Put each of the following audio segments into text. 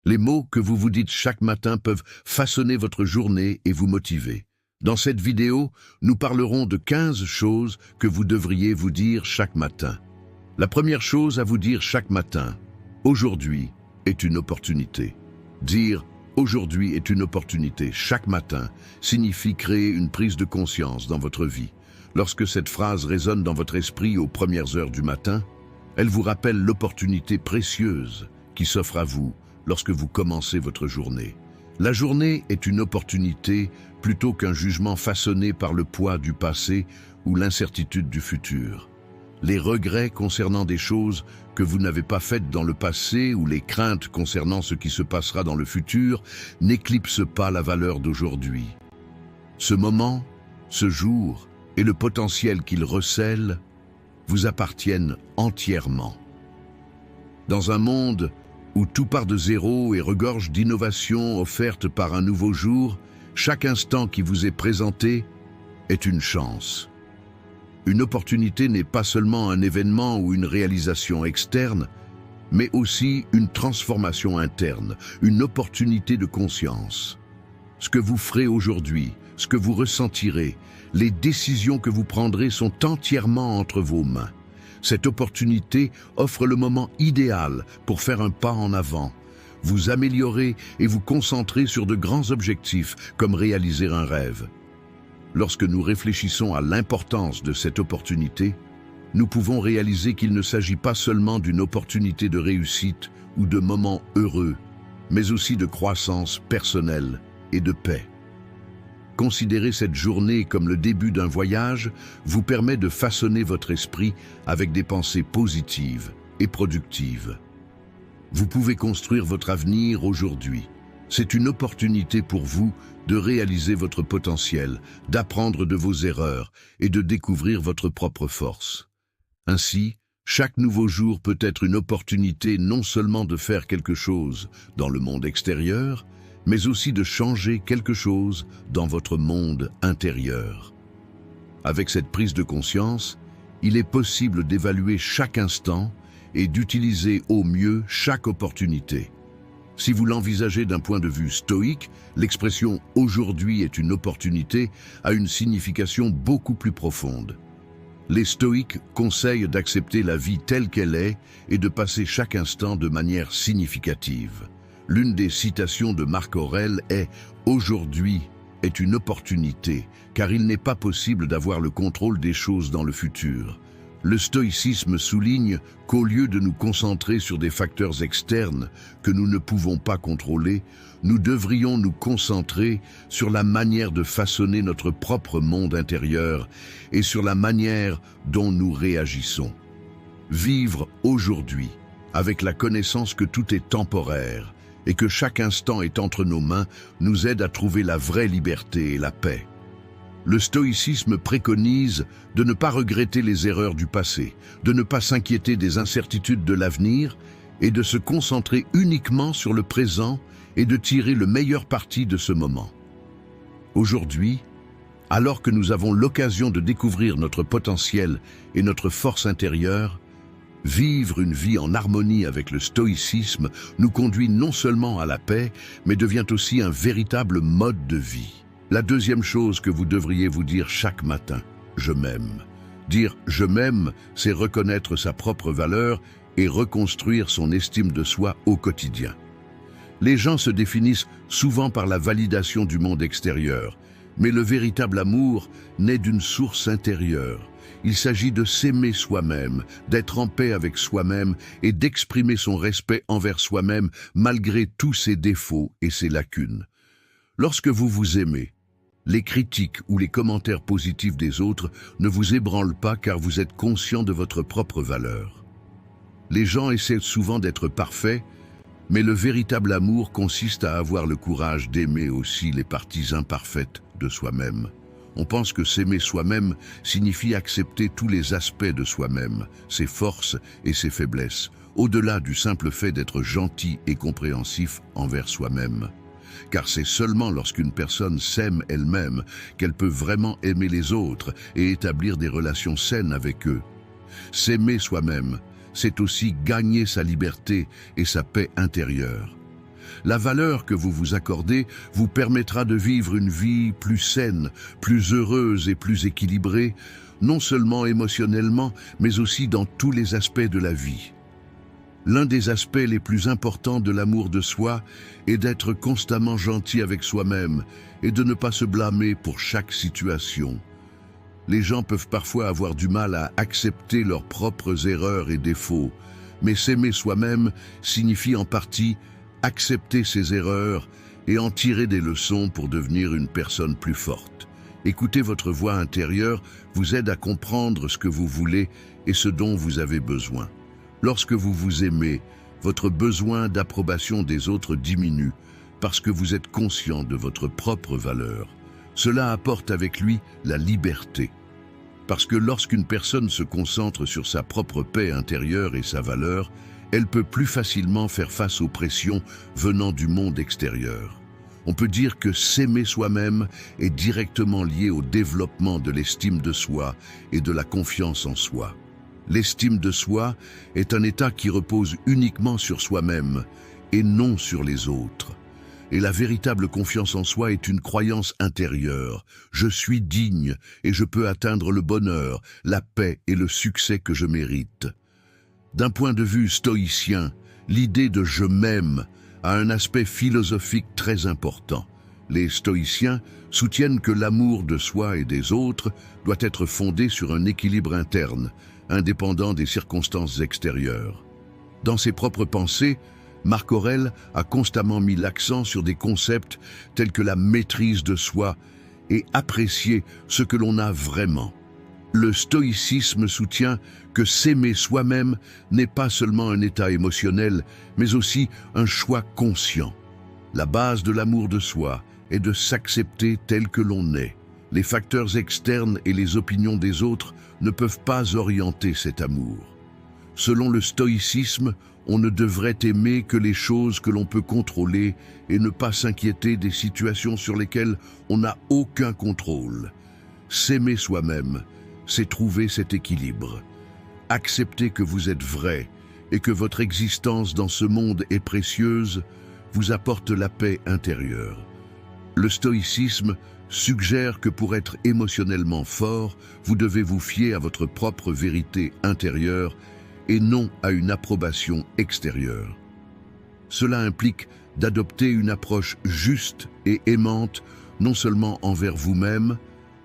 Les mots que vous vous dites chaque matin peuvent façonner votre journée et vous motiver. Dans cette vidéo, nous parlerons de 15 choses que vous devriez vous dire chaque matin. La première chose à vous dire chaque matin, aujourd'hui est une opportunité. Dire aujourd'hui est une opportunité chaque matin signifie créer une prise de conscience dans votre vie. Lorsque cette phrase résonne dans votre esprit aux premières heures du matin, elle vous rappelle l'opportunité précieuse qui s'offre à vous lorsque vous commencez votre journée. La journée est une opportunité plutôt qu'un jugement façonné par le poids du passé ou l'incertitude du futur. Les regrets concernant des choses que vous n'avez pas faites dans le passé ou les craintes concernant ce qui se passera dans le futur n'éclipsent pas la valeur d'aujourd'hui. Ce moment, ce jour et le potentiel qu'il recèle vous appartiennent entièrement. Dans un monde où tout part de zéro et regorge d'innovations offertes par un nouveau jour, chaque instant qui vous est présenté est une chance. Une opportunité n'est pas seulement un événement ou une réalisation externe, mais aussi une transformation interne, une opportunité de conscience. Ce que vous ferez aujourd'hui, ce que vous ressentirez, les décisions que vous prendrez sont entièrement entre vos mains. Cette opportunité offre le moment idéal pour faire un pas en avant, vous améliorer et vous concentrer sur de grands objectifs comme réaliser un rêve. Lorsque nous réfléchissons à l'importance de cette opportunité, nous pouvons réaliser qu'il ne s'agit pas seulement d'une opportunité de réussite ou de moments heureux, mais aussi de croissance personnelle et de paix. Considérer cette journée comme le début d'un voyage vous permet de façonner votre esprit avec des pensées positives et productives. Vous pouvez construire votre avenir aujourd'hui. C'est une opportunité pour vous de réaliser votre potentiel, d'apprendre de vos erreurs et de découvrir votre propre force. Ainsi, chaque nouveau jour peut être une opportunité non seulement de faire quelque chose dans le monde extérieur, mais aussi de changer quelque chose dans votre monde intérieur. Avec cette prise de conscience, il est possible d'évaluer chaque instant et d'utiliser au mieux chaque opportunité. Si vous l'envisagez d'un point de vue stoïque, l'expression « aujourd'hui est une opportunité » a une signification beaucoup plus profonde. Les stoïques conseillent d'accepter la vie telle qu'elle est et de passer chaque instant de manière significative. L'une des citations de Marc Aurèle est « Aujourd'hui est une opportunité, car il n'est pas possible d'avoir le contrôle des choses dans le futur ». Le stoïcisme souligne qu'au lieu de nous concentrer sur des facteurs externes que nous ne pouvons pas contrôler, nous devrions nous concentrer sur la manière de façonner notre propre monde intérieur et sur la manière dont nous réagissons. Vivre aujourd'hui, avec la connaissance que tout est temporaire et que chaque instant est entre nos mains, nous aide à trouver la vraie liberté et la paix. Le stoïcisme préconise de ne pas regretter les erreurs du passé, de ne pas s'inquiéter des incertitudes de l'avenir et de se concentrer uniquement sur le présent et de tirer le meilleur parti de ce moment. Aujourd'hui, alors que nous avons l'occasion de découvrir notre potentiel et notre force intérieure, vivre une vie en harmonie avec le stoïcisme nous conduit non seulement à la paix, mais devient aussi un véritable mode de vie. La deuxième chose que vous devriez vous dire chaque matin, je m'aime. Dire je m'aime, c'est reconnaître sa propre valeur et reconstruire son estime de soi au quotidien. Les gens se définissent souvent par la validation du monde extérieur, mais le véritable amour naît d'une source intérieure. Il s'agit de s'aimer soi-même, d'être en paix avec soi-même et d'exprimer son respect envers soi-même malgré tous ses défauts et ses lacunes. Lorsque vous vous aimez, les critiques ou les commentaires positifs des autres ne vous ébranlent pas car vous êtes conscient de votre propre valeur. Les gens essaient souvent d'être parfaits, mais le véritable amour consiste à avoir le courage d'aimer aussi les parties imparfaites de soi-même. On pense que s'aimer soi-même signifie accepter tous les aspects de soi-même, ses forces et ses faiblesses, au-delà du simple fait d'être gentil et compréhensif envers soi-même. Car c'est seulement lorsqu'une personne s'aime elle-même qu'elle peut vraiment aimer les autres et établir des relations saines avec eux. S'aimer soi-même, c'est aussi gagner sa liberté et sa paix intérieure. La valeur que vous vous accordez vous permettra de vivre une vie plus saine, plus heureuse et plus équilibrée, non seulement émotionnellement, mais aussi dans tous les aspects de la vie. L'un des aspects les plus importants de l'amour de soi est d'être constamment gentil avec soi-même et de ne pas se blâmer pour chaque situation. Les gens peuvent parfois avoir du mal à accepter leurs propres erreurs et défauts, mais s'aimer soi-même signifie en partie accepter ses erreurs et en tirer des leçons pour devenir une personne plus forte. Écouter votre voix intérieure vous aide à comprendre ce que vous voulez et ce dont vous avez besoin. Lorsque vous vous aimez, votre besoin d'approbation des autres diminue parce que vous êtes conscient de votre propre valeur. Cela apporte avec lui la liberté. Parce que lorsqu'une personne se concentre sur sa propre paix intérieure et sa valeur, elle peut plus facilement faire face aux pressions venant du monde extérieur. On peut dire que s'aimer soi-même est directement lié au développement de l'estime de soi et de la confiance en soi. L'estime de soi est un état qui repose uniquement sur soi-même et non sur les autres. Et la véritable confiance en soi est une croyance intérieure. Je suis digne et je peux atteindre le bonheur, la paix et le succès que je mérite. D'un point de vue stoïcien, l'idée de « je m'aime » a un aspect philosophique très important. Les stoïciens soutiennent que l'amour de soi et des autres doit être fondé sur un équilibre interne, indépendant des circonstances extérieures. Dans ses propres pensées, Marc Aurèle a constamment mis l'accent sur des concepts tels que la maîtrise de soi et apprécier ce que l'on a vraiment. Le stoïcisme soutient que s'aimer soi-même n'est pas seulement un état émotionnel, mais aussi un choix conscient. La base de l'amour de soi est de s'accepter tel que l'on est. Les facteurs externes et les opinions des autres ne peuvent pas orienter cet amour. Selon le stoïcisme, on ne devrait aimer que les choses que l'on peut contrôler et ne pas s'inquiéter des situations sur lesquelles on n'a aucun contrôle. S'aimer soi-même, c'est trouver cet équilibre. Accepter que vous êtes vrai et que votre existence dans ce monde est précieuse vous apporte la paix intérieure. Le stoïcisme suggère que pour être émotionnellement fort, vous devez vous fier à votre propre vérité intérieure et non à une approbation extérieure. Cela implique d'adopter une approche juste et aimante, non seulement envers vous-même,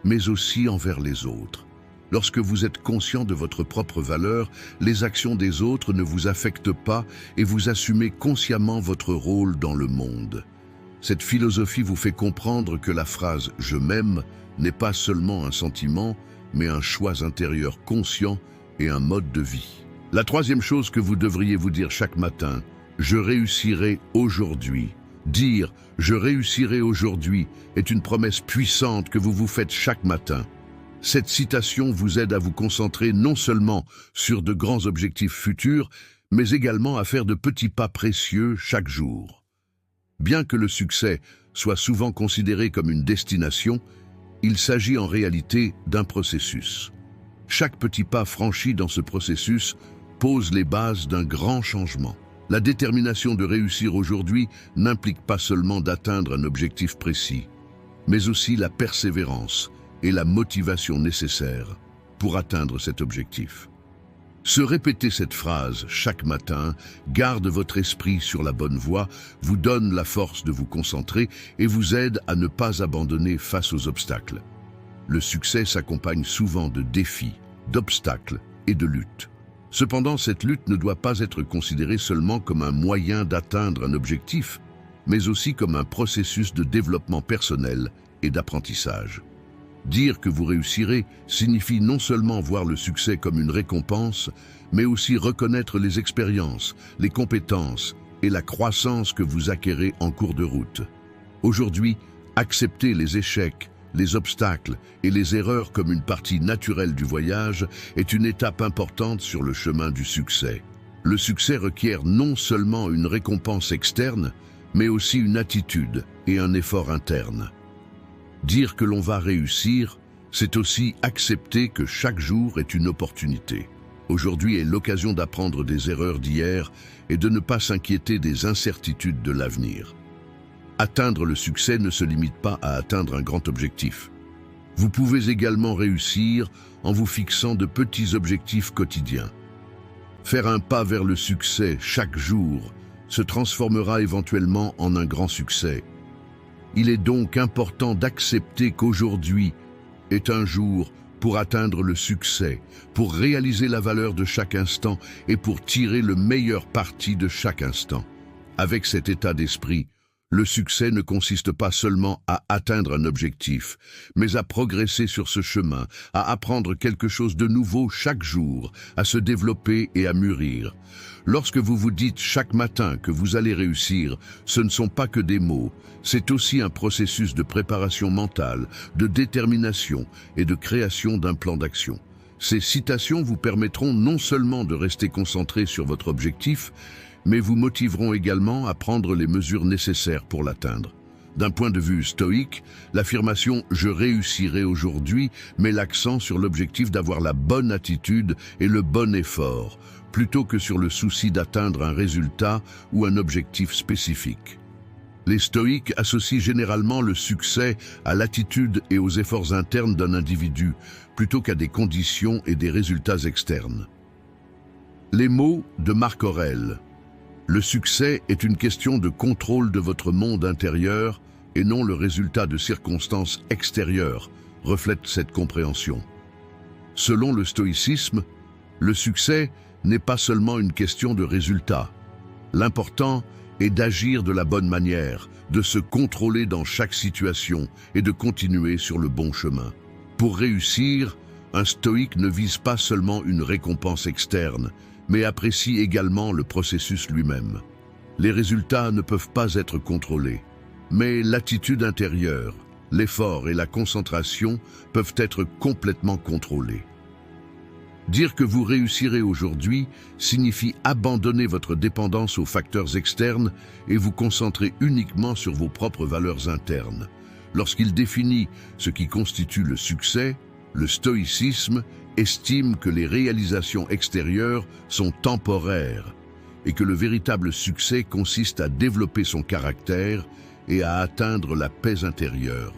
mais aussi envers les autres. Lorsque vous êtes conscient de votre propre valeur, les actions des autres ne vous affectent pas et vous assumez consciemment votre rôle dans le monde. Cette philosophie vous fait comprendre que la phrase « je m'aime » n'est pas seulement un sentiment, mais un choix intérieur conscient et un mode de vie. La troisième chose que vous devriez vous dire chaque matin, « je réussirai aujourd'hui ». Dire « je réussirai aujourd'hui » est une promesse puissante que vous vous faites chaque matin. Cette citation vous aide à vous concentrer non seulement sur de grands objectifs futurs, mais également à faire de petits pas précieux chaque jour. Bien que le succès soit souvent considéré comme une destination, il s'agit en réalité d'un processus. Chaque petit pas franchi dans ce processus pose les bases d'un grand changement. La détermination de réussir aujourd'hui n'implique pas seulement d'atteindre un objectif précis, mais aussi la persévérance et la motivation nécessaire pour atteindre cet objectif. Se répéter cette phrase chaque matin garde votre esprit sur la bonne voie, vous donne la force de vous concentrer et vous aide à ne pas abandonner face aux obstacles. Le succès s'accompagne souvent de défis, d'obstacles et de luttes. Cependant, cette lutte ne doit pas être considérée seulement comme un moyen d'atteindre un objectif, mais aussi comme un processus de développement personnel et d'apprentissage. Dire que vous réussirez signifie non seulement voir le succès comme une récompense, mais aussi reconnaître les expériences, les compétences et la croissance que vous acquérez en cours de route. Aujourd'hui, accepter les échecs, les obstacles et les erreurs comme une partie naturelle du voyage est une étape importante sur le chemin du succès. Le succès requiert non seulement une récompense externe, mais aussi une attitude et un effort interne. Dire que l'on va réussir, c'est aussi accepter que chaque jour est une opportunité. Aujourd'hui est l'occasion d'apprendre des erreurs d'hier et de ne pas s'inquiéter des incertitudes de l'avenir. Atteindre le succès ne se limite pas à atteindre un grand objectif. Vous pouvez également réussir en vous fixant de petits objectifs quotidiens. Faire un pas vers le succès chaque jour se transformera éventuellement en un grand succès. Il est donc important d'accepter qu'aujourd'hui est un jour pour atteindre le succès, pour réaliser la valeur de chaque instant et pour tirer le meilleur parti de chaque instant. Avec cet état d'esprit, le succès ne consiste pas seulement à atteindre un objectif, mais à progresser sur ce chemin, à apprendre quelque chose de nouveau chaque jour, à se développer et à mûrir. Lorsque vous vous dites chaque matin que vous allez réussir, ce ne sont pas que des mots, c'est aussi un processus de préparation mentale, de détermination et de création d'un plan d'action. Ces citations vous permettront non seulement de rester concentré sur votre objectif, mais vous motiveront également à prendre les mesures nécessaires pour l'atteindre. D'un point de vue stoïque, l'affirmation « je réussirai aujourd'hui » met l'accent sur l'objectif d'avoir la bonne attitude et le bon effort, plutôt que sur le souci d'atteindre un résultat ou un objectif spécifique. Les stoïques associent généralement le succès à l'attitude et aux efforts internes d'un individu, plutôt qu'à des conditions et des résultats externes. Les mots de Marc Aurèle. Le succès est une question de contrôle de votre monde intérieur et non le résultat de circonstances extérieures, reflète cette compréhension. Selon le stoïcisme, le succès n'est pas seulement une question de résultat. L'important est d'agir de la bonne manière, de se contrôler dans chaque situation et de continuer sur le bon chemin. Pour réussir, un stoïque ne vise pas seulement une récompense externe, mais apprécie également le processus lui-même. Les résultats ne peuvent pas être contrôlés, mais l'attitude intérieure, l'effort et la concentration peuvent être complètement contrôlés. Dire que vous réussirez aujourd'hui signifie abandonner votre dépendance aux facteurs externes et vous concentrer uniquement sur vos propres valeurs internes. Lorsqu'il définit ce qui constitue le succès, le stoïcisme estime que les réalisations extérieures sont temporaires et que le véritable succès consiste à développer son caractère et à atteindre la paix intérieure.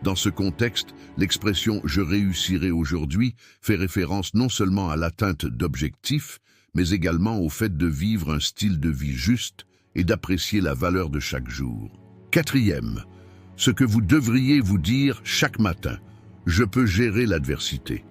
Dans ce contexte, l'expression « je réussirai aujourd'hui » fait référence non seulement à l'atteinte d'objectifs, mais également au fait de vivre un style de vie juste et d'apprécier la valeur de chaque jour. Quatrième, ce que vous devriez vous dire chaque matin, je peux gérer l'adversité.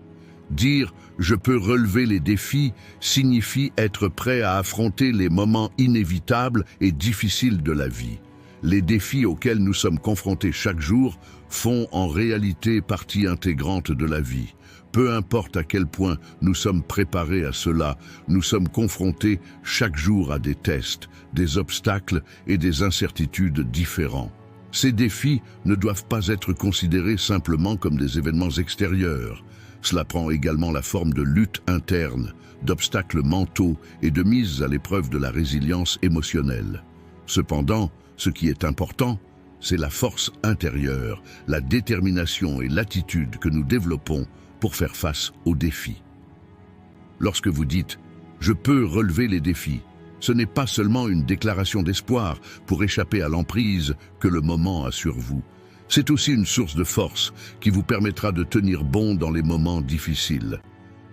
Dire « je peux relever les défis » signifie être prêt à affronter les moments inévitables et difficiles de la vie. Les défis auxquels nous sommes confrontés chaque jour font en réalité partie intégrante de la vie. Peu importe à quel point nous sommes préparés à cela, nous sommes confrontés chaque jour à des tests, des obstacles et des incertitudes différents. Ces défis ne doivent pas être considérés simplement comme des événements extérieurs. Cela prend également la forme de luttes internes, d'obstacles mentaux et de mise à l'épreuve de la résilience émotionnelle. Cependant, ce qui est important, c'est la force intérieure, la détermination et l'attitude que nous développons pour faire face aux défis. Lorsque vous dites « je peux relever les défis », ce n'est pas seulement une déclaration d'espoir pour échapper à l'emprise que le moment a sur vous. C'est aussi une source de force qui vous permettra de tenir bon dans les moments difficiles.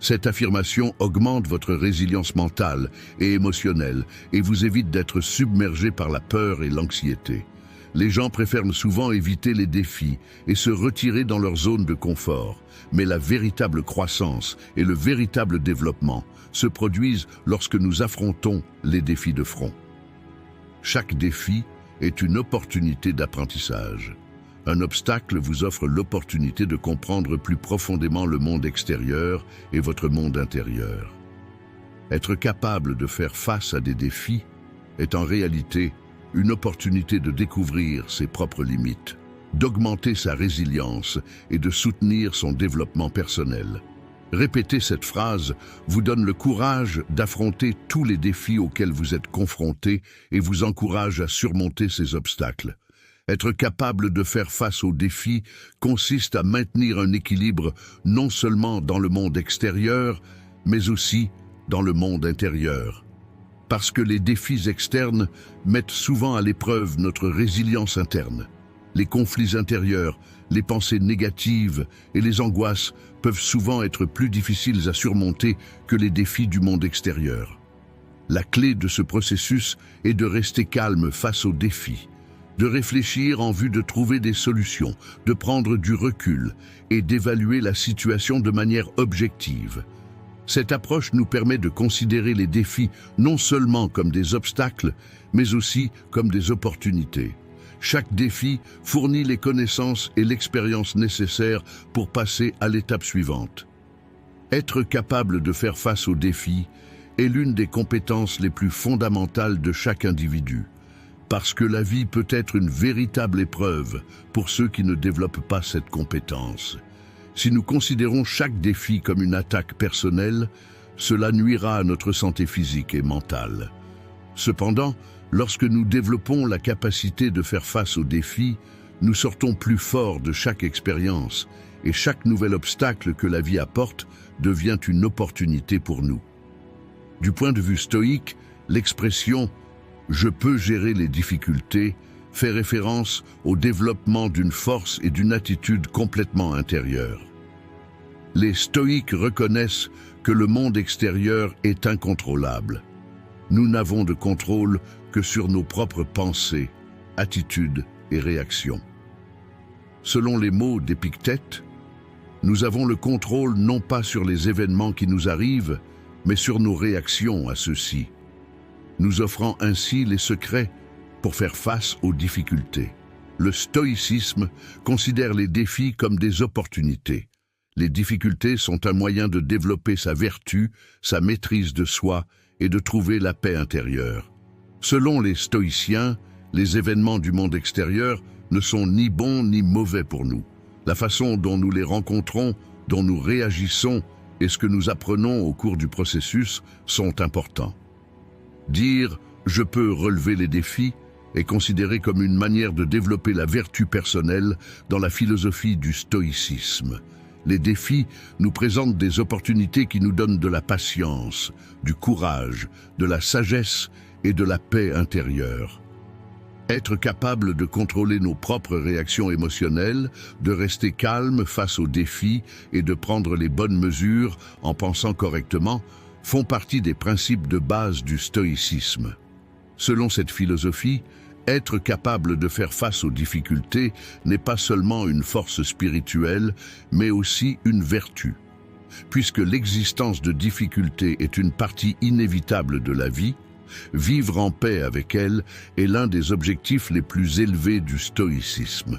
Cette affirmation augmente votre résilience mentale et émotionnelle et vous évite d'être submergé par la peur et l'anxiété. Les gens préfèrent souvent éviter les défis et se retirer dans leur zone de confort. Mais la véritable croissance et le véritable développement se produisent lorsque nous affrontons les défis de front. Chaque défi est une opportunité d'apprentissage. Un obstacle vous offre l'opportunité de comprendre plus profondément le monde extérieur et votre monde intérieur. Être capable de faire face à des défis est en réalité une opportunité de découvrir ses propres limites, d'augmenter sa résilience et de soutenir son développement personnel. Répéter cette phrase vous donne le courage d'affronter tous les défis auxquels vous êtes confrontés et vous encourage à surmonter ces obstacles. Être capable de faire face aux défis consiste à maintenir un équilibre non seulement dans le monde extérieur, mais aussi dans le monde intérieur. Parce que les défis externes mettent souvent à l'épreuve notre résilience interne. Les conflits intérieurs, les pensées négatives et les angoisses peuvent souvent être plus difficiles à surmonter que les défis du monde extérieur. La clé de ce processus est de rester calme face aux défis, de réfléchir en vue de trouver des solutions, de prendre du recul et d'évaluer la situation de manière objective. Cette approche nous permet de considérer les défis non seulement comme des obstacles, mais aussi comme des opportunités. Chaque défi fournit les connaissances et l'expérience nécessaires pour passer à l'étape suivante. Être capable de faire face aux défis est l'une des compétences les plus fondamentales de chaque individu, parce que la vie peut être une véritable épreuve pour ceux qui ne développent pas cette compétence. Si nous considérons chaque défi comme une attaque personnelle, cela nuira à notre santé physique et mentale. Cependant, lorsque nous développons la capacité de faire face aux défis, nous sortons plus forts de chaque expérience et chaque nouvel obstacle que la vie apporte devient une opportunité pour nous. Du point de vue stoïque, l'expression « je peux gérer les difficultés » fait référence au développement d'une force et d'une attitude complètement intérieure. Les stoïques reconnaissent que le monde extérieur est incontrôlable. Nous n'avons de contrôle que sur nos propres pensées, attitudes et réactions. Selon les mots d'Épictète, nous avons le contrôle non pas sur les événements qui nous arrivent, mais sur nos réactions à ceux-ci, nous offrant ainsi les secrets pour faire face aux difficultés. Le stoïcisme considère les défis comme des opportunités. Les difficultés sont un moyen de développer sa vertu, sa maîtrise de soi et de trouver la paix intérieure. Selon les stoïciens, les événements du monde extérieur ne sont ni bons ni mauvais pour nous. La façon dont nous les rencontrons, dont nous réagissons et ce que nous apprenons au cours du processus sont importants. Dire « je peux relever les défis » est considéré comme une manière de développer la vertu personnelle dans la philosophie du stoïcisme. Les défis nous présentent des opportunités qui nous donnent de la patience, du courage, de la sagesse et de la paix intérieure. Être capable de contrôler nos propres réactions émotionnelles, de rester calme face aux défis et de prendre les bonnes mesures en pensant correctement font partie des principes de base du stoïcisme. Selon cette philosophie, être capable de faire face aux difficultés n'est pas seulement une force spirituelle, mais aussi une vertu. Puisque l'existence de difficultés est une partie inévitable de la vie, vivre en paix avec elles est l'un des objectifs les plus élevés du stoïcisme.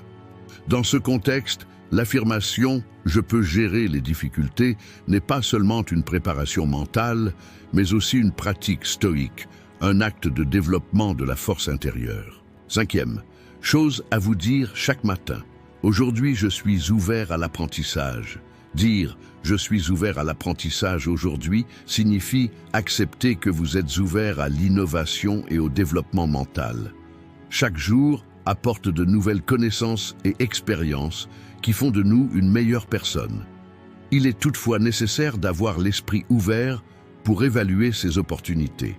Dans ce contexte, l'affirmation « je peux gérer les difficultés » n'est pas seulement une préparation mentale, mais aussi une pratique stoïque, un acte de développement de la force intérieure. 5e, chose à vous dire chaque matin. Aujourd'hui, je suis ouvert à l'apprentissage. Dire « je suis ouvert à l'apprentissage aujourd'hui » signifie accepter que vous êtes ouvert à l'innovation et au développement mental. Chaque jour apporte de nouvelles connaissances et expériences qui font de nous une meilleure personne. Il est toutefois nécessaire d'avoir l'esprit ouvert pour évaluer ces opportunités.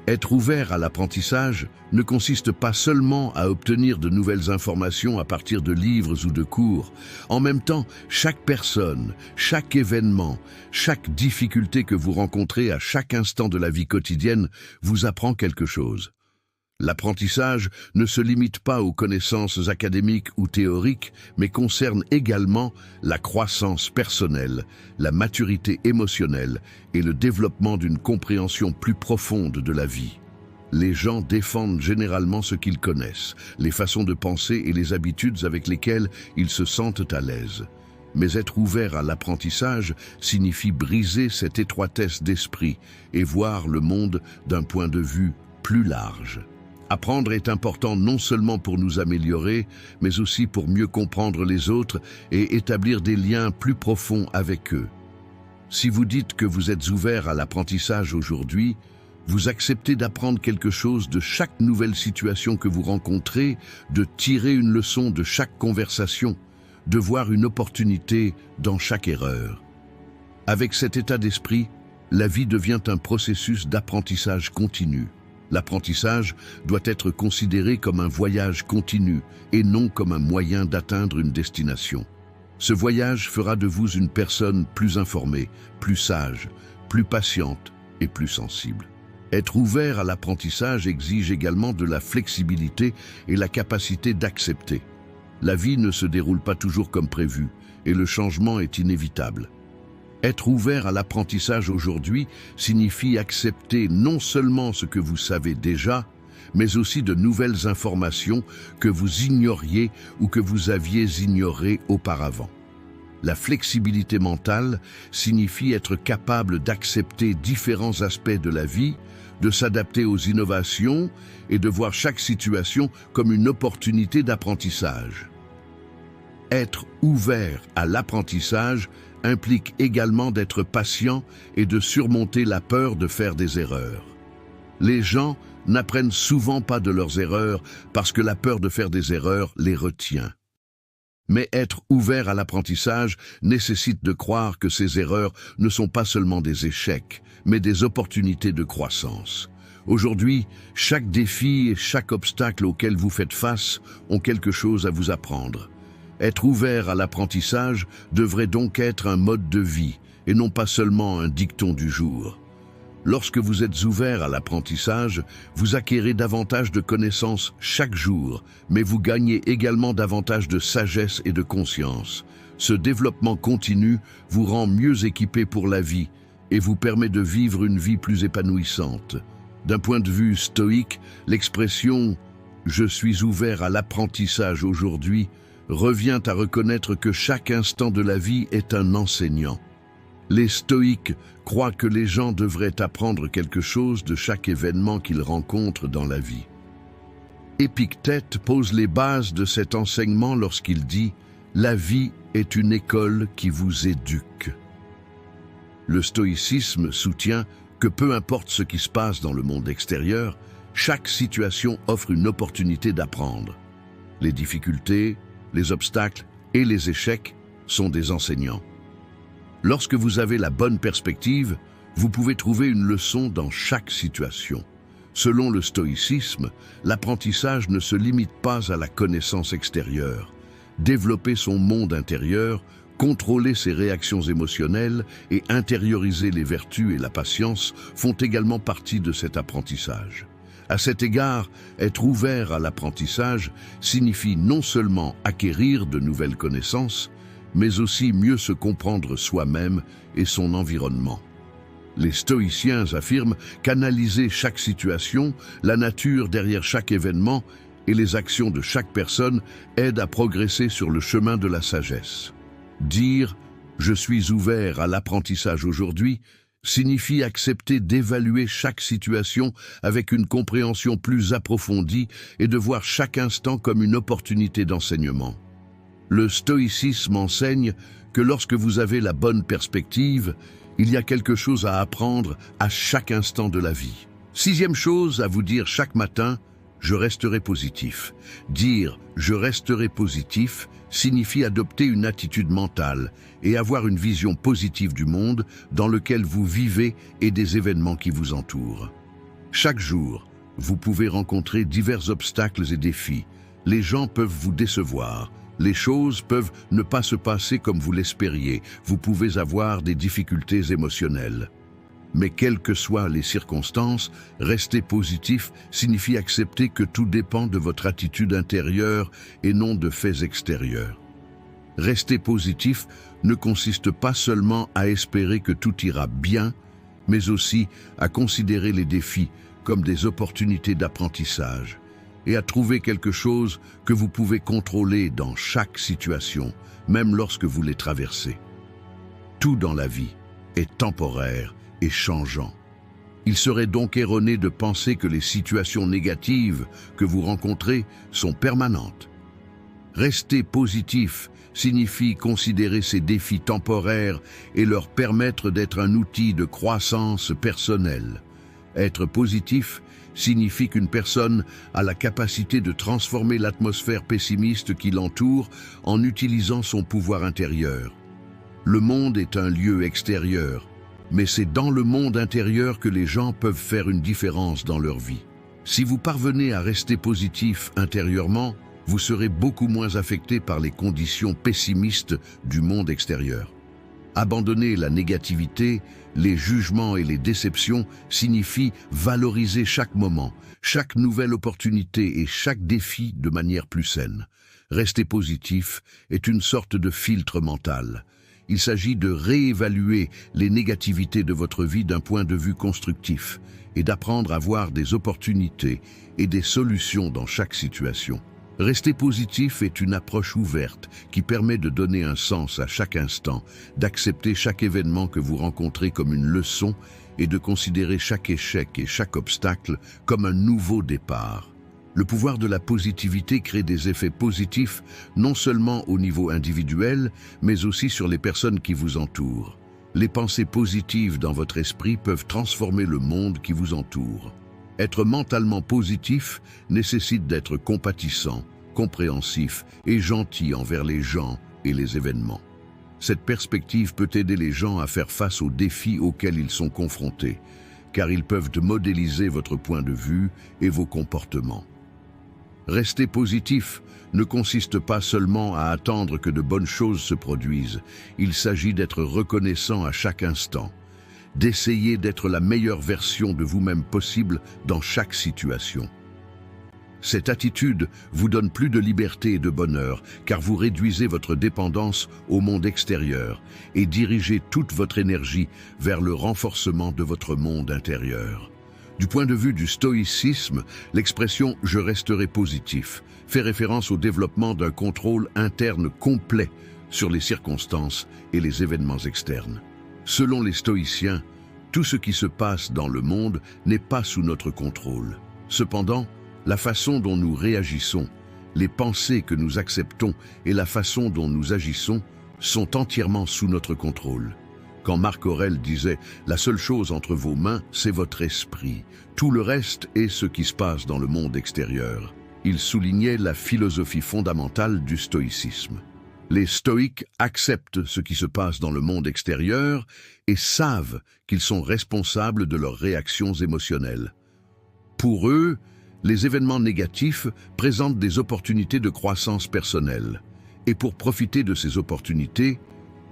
Être ouvert à l'apprentissage ne consiste pas seulement à obtenir de nouvelles informations à partir de livres ou de cours. En même temps, chaque personne, chaque événement, chaque difficulté que vous rencontrez à chaque instant de la vie quotidienne vous apprend quelque chose. L'apprentissage ne se limite pas aux connaissances académiques ou théoriques, mais concerne également la croissance personnelle, la maturité émotionnelle et le développement d'une compréhension plus profonde de la vie. Les gens défendent généralement ce qu'ils connaissent, les façons de penser et les habitudes avec lesquelles ils se sentent à l'aise. Mais être ouvert à l'apprentissage signifie briser cette étroitesse d'esprit et voir le monde d'un point de vue plus large. Apprendre est important non seulement pour nous améliorer, mais aussi pour mieux comprendre les autres et établir des liens plus profonds avec eux. Si vous dites que vous êtes ouvert à l'apprentissage aujourd'hui, vous acceptez d'apprendre quelque chose de chaque nouvelle situation que vous rencontrez, de tirer une leçon de chaque conversation, de voir une opportunité dans chaque erreur. Avec cet état d'esprit, La vie devient un processus d'apprentissage continu. L'apprentissage doit être considéré comme un voyage continu et non comme un moyen d'atteindre une destination. Ce voyage fera de vous une personne plus informée, plus sage, plus patiente et plus sensible. Être ouvert à l'apprentissage exige également de la flexibilité et la capacité d'accepter. La vie ne se déroule pas toujours comme prévu et le changement est inévitable. Être ouvert à l'apprentissage aujourd'hui signifie accepter non seulement ce que vous savez déjà, mais aussi de nouvelles informations que vous ignoriez ou que vous aviez ignorées auparavant. La flexibilité mentale signifie être capable d'accepter différents aspects de la vie, de s'adapter aux innovations et de voir chaque situation comme une opportunité d'apprentissage. Être ouvert à l'apprentissage implique également d'être patient et de surmonter la peur de faire des erreurs. Les gens n'apprennent souvent pas de leurs erreurs parce que la peur de faire des erreurs les retient. Mais être ouvert à l'apprentissage nécessite de croire que ces erreurs ne sont pas seulement des échecs, mais des opportunités de croissance. Aujourd'hui, chaque défi et chaque obstacle auquel vous faites face ont quelque chose à vous apprendre. Être ouvert à l'apprentissage devrait donc être un mode de vie et non pas seulement un dicton du jour. Lorsque vous êtes ouvert à l'apprentissage, vous acquérez davantage de connaissances chaque jour, mais vous gagnez également davantage de sagesse et de conscience. Ce développement continu vous rend mieux équipé pour la vie et vous permet de vivre une vie plus épanouissante. D'un point de vue stoïque, l'expression « je suis ouvert à l'apprentissage aujourd'hui » revient à reconnaître que chaque instant de la vie est un enseignant. Les stoïques croient que les gens devraient apprendre quelque chose de chaque événement qu'ils rencontrent dans la vie. Épictète pose les bases de cet enseignement lorsqu'il dit « La vie est une école qui vous éduque ». Le stoïcisme soutient que peu importe ce qui se passe dans le monde extérieur, chaque situation offre une opportunité d'apprendre. Les difficultés, les obstacles et les échecs sont des enseignants. Lorsque vous avez la bonne perspective, vous pouvez trouver une leçon dans chaque situation. Selon le stoïcisme, l'apprentissage ne se limite pas à la connaissance extérieure. Développer son monde intérieur, contrôler ses réactions émotionnelles et intérioriser les vertus et la patience font également partie de cet apprentissage. À cet égard, être ouvert à l'apprentissage signifie non seulement acquérir de nouvelles connaissances, mais aussi mieux se comprendre soi-même et son environnement. Les stoïciens affirment qu'analyser chaque situation, la nature derrière chaque événement et les actions de chaque personne aident à progresser sur le chemin de la sagesse. Dire « je suis ouvert à l'apprentissage aujourd'hui » signifie accepter d'évaluer chaque situation avec une compréhension plus approfondie et de voir chaque instant comme une opportunité d'enseignement. Le stoïcisme enseigne que lorsque vous avez la bonne perspective, il y a quelque chose à apprendre à chaque instant de la vie. Sixième chose à vous dire chaque matin, je resterai positif. Dire « je resterai positif » signifie adopter une attitude mentale et avoir une vision positive du monde dans lequel vous vivez et des événements qui vous entourent. Chaque jour, vous pouvez rencontrer divers obstacles et défis. Les gens peuvent vous décevoir. Les choses peuvent ne pas se passer comme vous l'espériez. Vous pouvez avoir des difficultés émotionnelles. Mais quelles que soient les circonstances, rester positif signifie accepter que tout dépend de votre attitude intérieure et non de faits extérieurs. Rester positif ne consiste pas seulement à espérer que tout ira bien, mais aussi à considérer les défis comme des opportunités d'apprentissage et à trouver quelque chose que vous pouvez contrôler dans chaque situation, même lorsque vous les traversez. Tout dans la vie est temporaire et changeant. Il serait donc erroné de penser que les situations négatives que vous rencontrez sont permanentes. Rester positif signifie considérer ces défis temporaires et leur permettre d'être un outil de croissance personnelle. Être positif signifie qu'une personne a la capacité de transformer l'atmosphère pessimiste qui l'entoure en utilisant son pouvoir intérieur. Le monde est un lieu extérieur, mais c'est dans le monde intérieur que les gens peuvent faire une différence dans leur vie. Si vous parvenez à rester positif intérieurement, vous serez beaucoup moins affecté par les conditions pessimistes du monde extérieur. Abandonner la négativité, les jugements et les déceptions signifie valoriser chaque moment, chaque nouvelle opportunité et chaque défi de manière plus saine. Rester positif est une sorte de filtre mental. Il s'agit de réévaluer les négativités de votre vie d'un point de vue constructif et d'apprendre à voir des opportunités et des solutions dans chaque situation. Rester positif est une approche ouverte qui permet de donner un sens à chaque instant, d'accepter chaque événement que vous rencontrez comme une leçon et de considérer chaque échec et chaque obstacle comme un nouveau départ. Le pouvoir de la positivité crée des effets positifs non seulement au niveau individuel, mais aussi sur les personnes qui vous entourent. Les pensées positives dans votre esprit peuvent transformer le monde qui vous entoure. Être mentalement positif nécessite d'être compatissant, compréhensif et gentil envers les gens et les événements. Cette perspective peut aider les gens à faire face aux défis auxquels ils sont confrontés, car ils peuvent modéliser votre point de vue et vos comportements. Rester positif ne consiste pas seulement à attendre que de bonnes choses se produisent, il s'agit d'être reconnaissant à chaque instant, d'essayer d'être la meilleure version de vous-même possible dans chaque situation. Cette attitude vous donne plus de liberté et de bonheur, car vous réduisez votre dépendance au monde extérieur et dirigez toute votre énergie vers le renforcement de votre monde intérieur. Du point de vue du stoïcisme, l'expression « je resterai positif » fait référence au développement d'un contrôle interne complet sur les circonstances et les événements externes. Selon les stoïciens, tout ce qui se passe dans le monde n'est pas sous notre contrôle. Cependant, la façon dont nous réagissons, les pensées que nous acceptons et la façon dont nous agissons sont entièrement sous notre contrôle. Quand Marc Aurèle disait « La seule chose entre vos mains, c'est votre esprit. Tout le reste est ce qui se passe dans le monde extérieur », il soulignait la philosophie fondamentale du stoïcisme. Les stoïques acceptent ce qui se passe dans le monde extérieur et savent qu'ils sont responsables de leurs réactions émotionnelles. Pour eux, les événements négatifs présentent des opportunités de croissance personnelle. Et pour profiter de ces opportunités,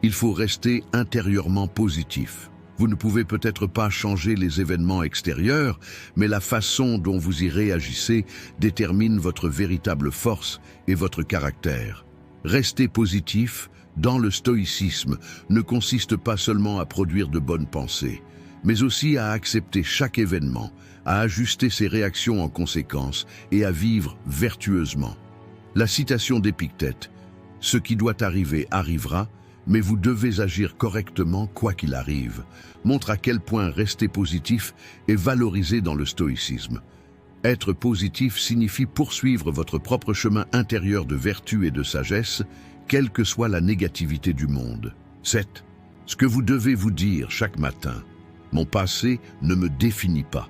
il faut rester intérieurement positif. Vous ne pouvez peut-être pas changer les événements extérieurs, mais la façon dont vous y réagissez détermine votre véritable force et votre caractère. Rester positif, dans le stoïcisme, ne consiste pas seulement à produire de bonnes pensées, mais aussi à accepter chaque événement, à ajuster ses réactions en conséquence et à vivre vertueusement. La citation d'Épictète, « Ce qui doit arriver arrivera, mais vous devez agir correctement quoi qu'il arrive », montre à quel point rester positif est valorisé dans le stoïcisme. Être positif signifie poursuivre votre propre chemin intérieur de vertu et de sagesse, quelle que soit la négativité du monde. 7. Ce que vous devez vous dire chaque matin. Mon passé ne me définit pas.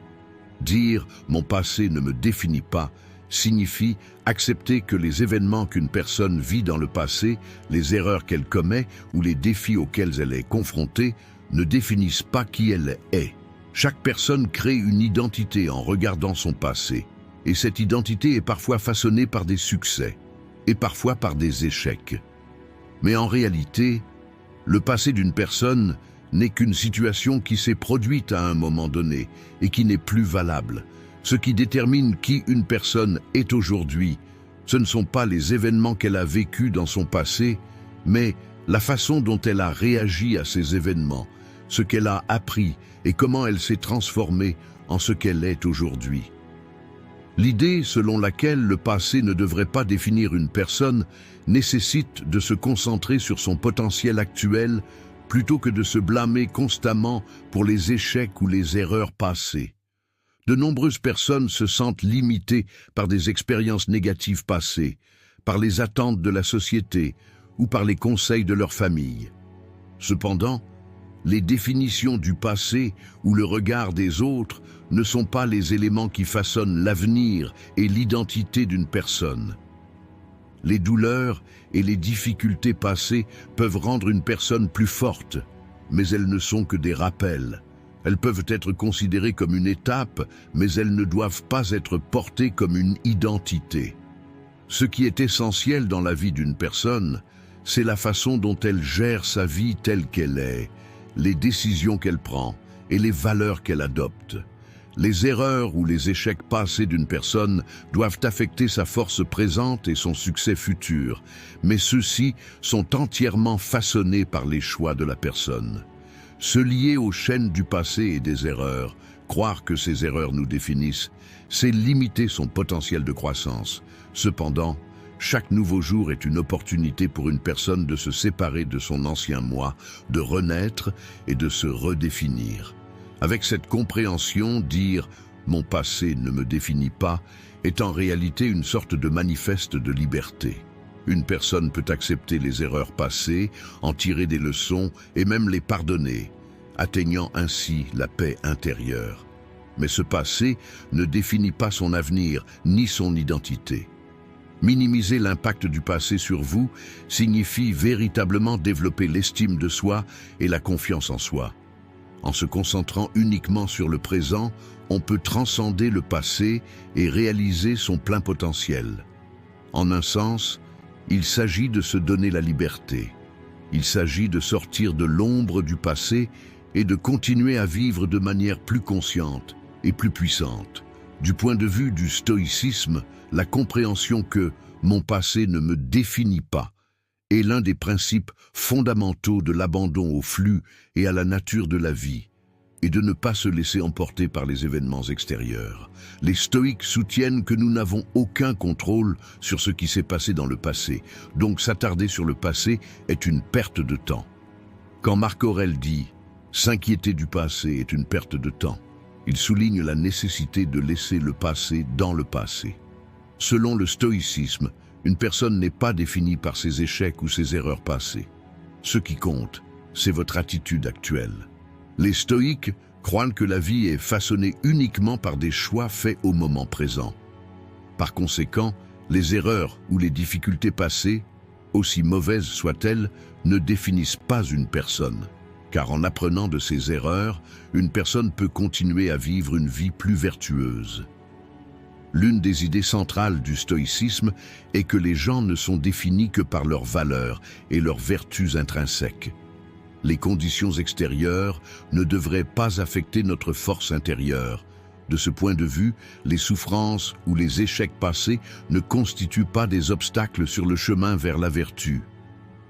Dire « mon passé ne me définit pas » signifie accepter que les événements qu'une personne vit dans le passé, les erreurs qu'elle commet ou les défis auxquels elle est confrontée ne définissent pas qui elle est. Chaque personne crée une identité en regardant son passé, et cette identité est parfois façonnée par des succès, et parfois par des échecs. Mais en réalité, le passé d'une personne n'est qu'une situation qui s'est produite à un moment donné et qui n'est plus valable. Ce qui détermine qui une personne est aujourd'hui, ce ne sont pas les événements qu'elle a vécus dans son passé, mais la façon dont elle a réagi à ces événements, ce qu'elle a appris et comment elle s'est transformée en ce qu'elle est aujourd'hui. L'idée selon laquelle le passé ne devrait pas définir une personne nécessite de se concentrer sur son potentiel actuel plutôt que de se blâmer constamment pour les échecs ou les erreurs passées. De nombreuses personnes se sentent limitées par des expériences négatives passées, par les attentes de la société ou par les conseils de leur famille. Cependant, les définitions du passé ou le regard des autres ne sont pas les éléments qui façonnent l'avenir et l'identité d'une personne. Les douleurs et les difficultés passées peuvent rendre une personne plus forte, mais elles ne sont que des rappels. Elles peuvent être considérées comme une étape, mais elles ne doivent pas être portées comme une identité. Ce qui est essentiel dans la vie d'une personne, c'est la façon dont elle gère sa vie telle qu'elle est, les décisions qu'elle prend et les valeurs qu'elle adopte. Les erreurs ou les échecs passés d'une personne doivent affecter sa force présente et son succès futur, mais ceux-ci sont entièrement façonnés par les choix de la personne. Se lier aux chaînes du passé et des erreurs, croire que ces erreurs nous définissent, c'est limiter son potentiel de croissance. Cependant, chaque nouveau jour est une opportunité pour une personne de se séparer de son ancien moi, de renaître et de se redéfinir. Avec cette compréhension, dire « mon passé ne me définit pas » est en réalité une sorte de manifeste de liberté. Une personne peut accepter les erreurs passées, en tirer des leçons et même les pardonner, atteignant ainsi la paix intérieure. Mais ce passé ne définit pas son avenir ni son identité. Minimiser l'impact du passé sur vous signifie véritablement développer l'estime de soi et la confiance en soi. En se concentrant uniquement sur le présent, on peut transcender le passé et réaliser son plein potentiel. En un sens, il s'agit de se donner la liberté. Il s'agit de sortir de l'ombre du passé et de continuer à vivre de manière plus consciente et plus puissante. Du point de vue du stoïcisme, la compréhension que « mon passé ne me définit pas » est l'un des principes fondamentaux de l'abandon au flux et à la nature de la vie, et de ne pas se laisser emporter par les événements extérieurs. Les stoïques soutiennent que nous n'avons aucun contrôle sur ce qui s'est passé dans le passé, donc s'attarder sur le passé est une perte de temps. Quand Marc Aurèle dit « s'inquiéter du passé est une perte de temps », il souligne la nécessité de laisser le passé dans le passé. Selon le stoïcisme, une personne n'est pas définie par ses échecs ou ses erreurs passées. Ce qui compte, c'est votre attitude actuelle. Les stoïques croient que la vie est façonnée uniquement par des choix faits au moment présent. Par conséquent, les erreurs ou les difficultés passées, aussi mauvaises soient-elles, ne définissent pas une personne. Car en apprenant de ses erreurs, une personne peut continuer à vivre une vie plus vertueuse. L'une des idées centrales du stoïcisme est que les gens ne sont définis que par leurs valeurs et leurs vertus intrinsèques. Les conditions extérieures ne devraient pas affecter notre force intérieure. De ce point de vue, les souffrances ou les échecs passés ne constituent pas des obstacles sur le chemin vers la vertu.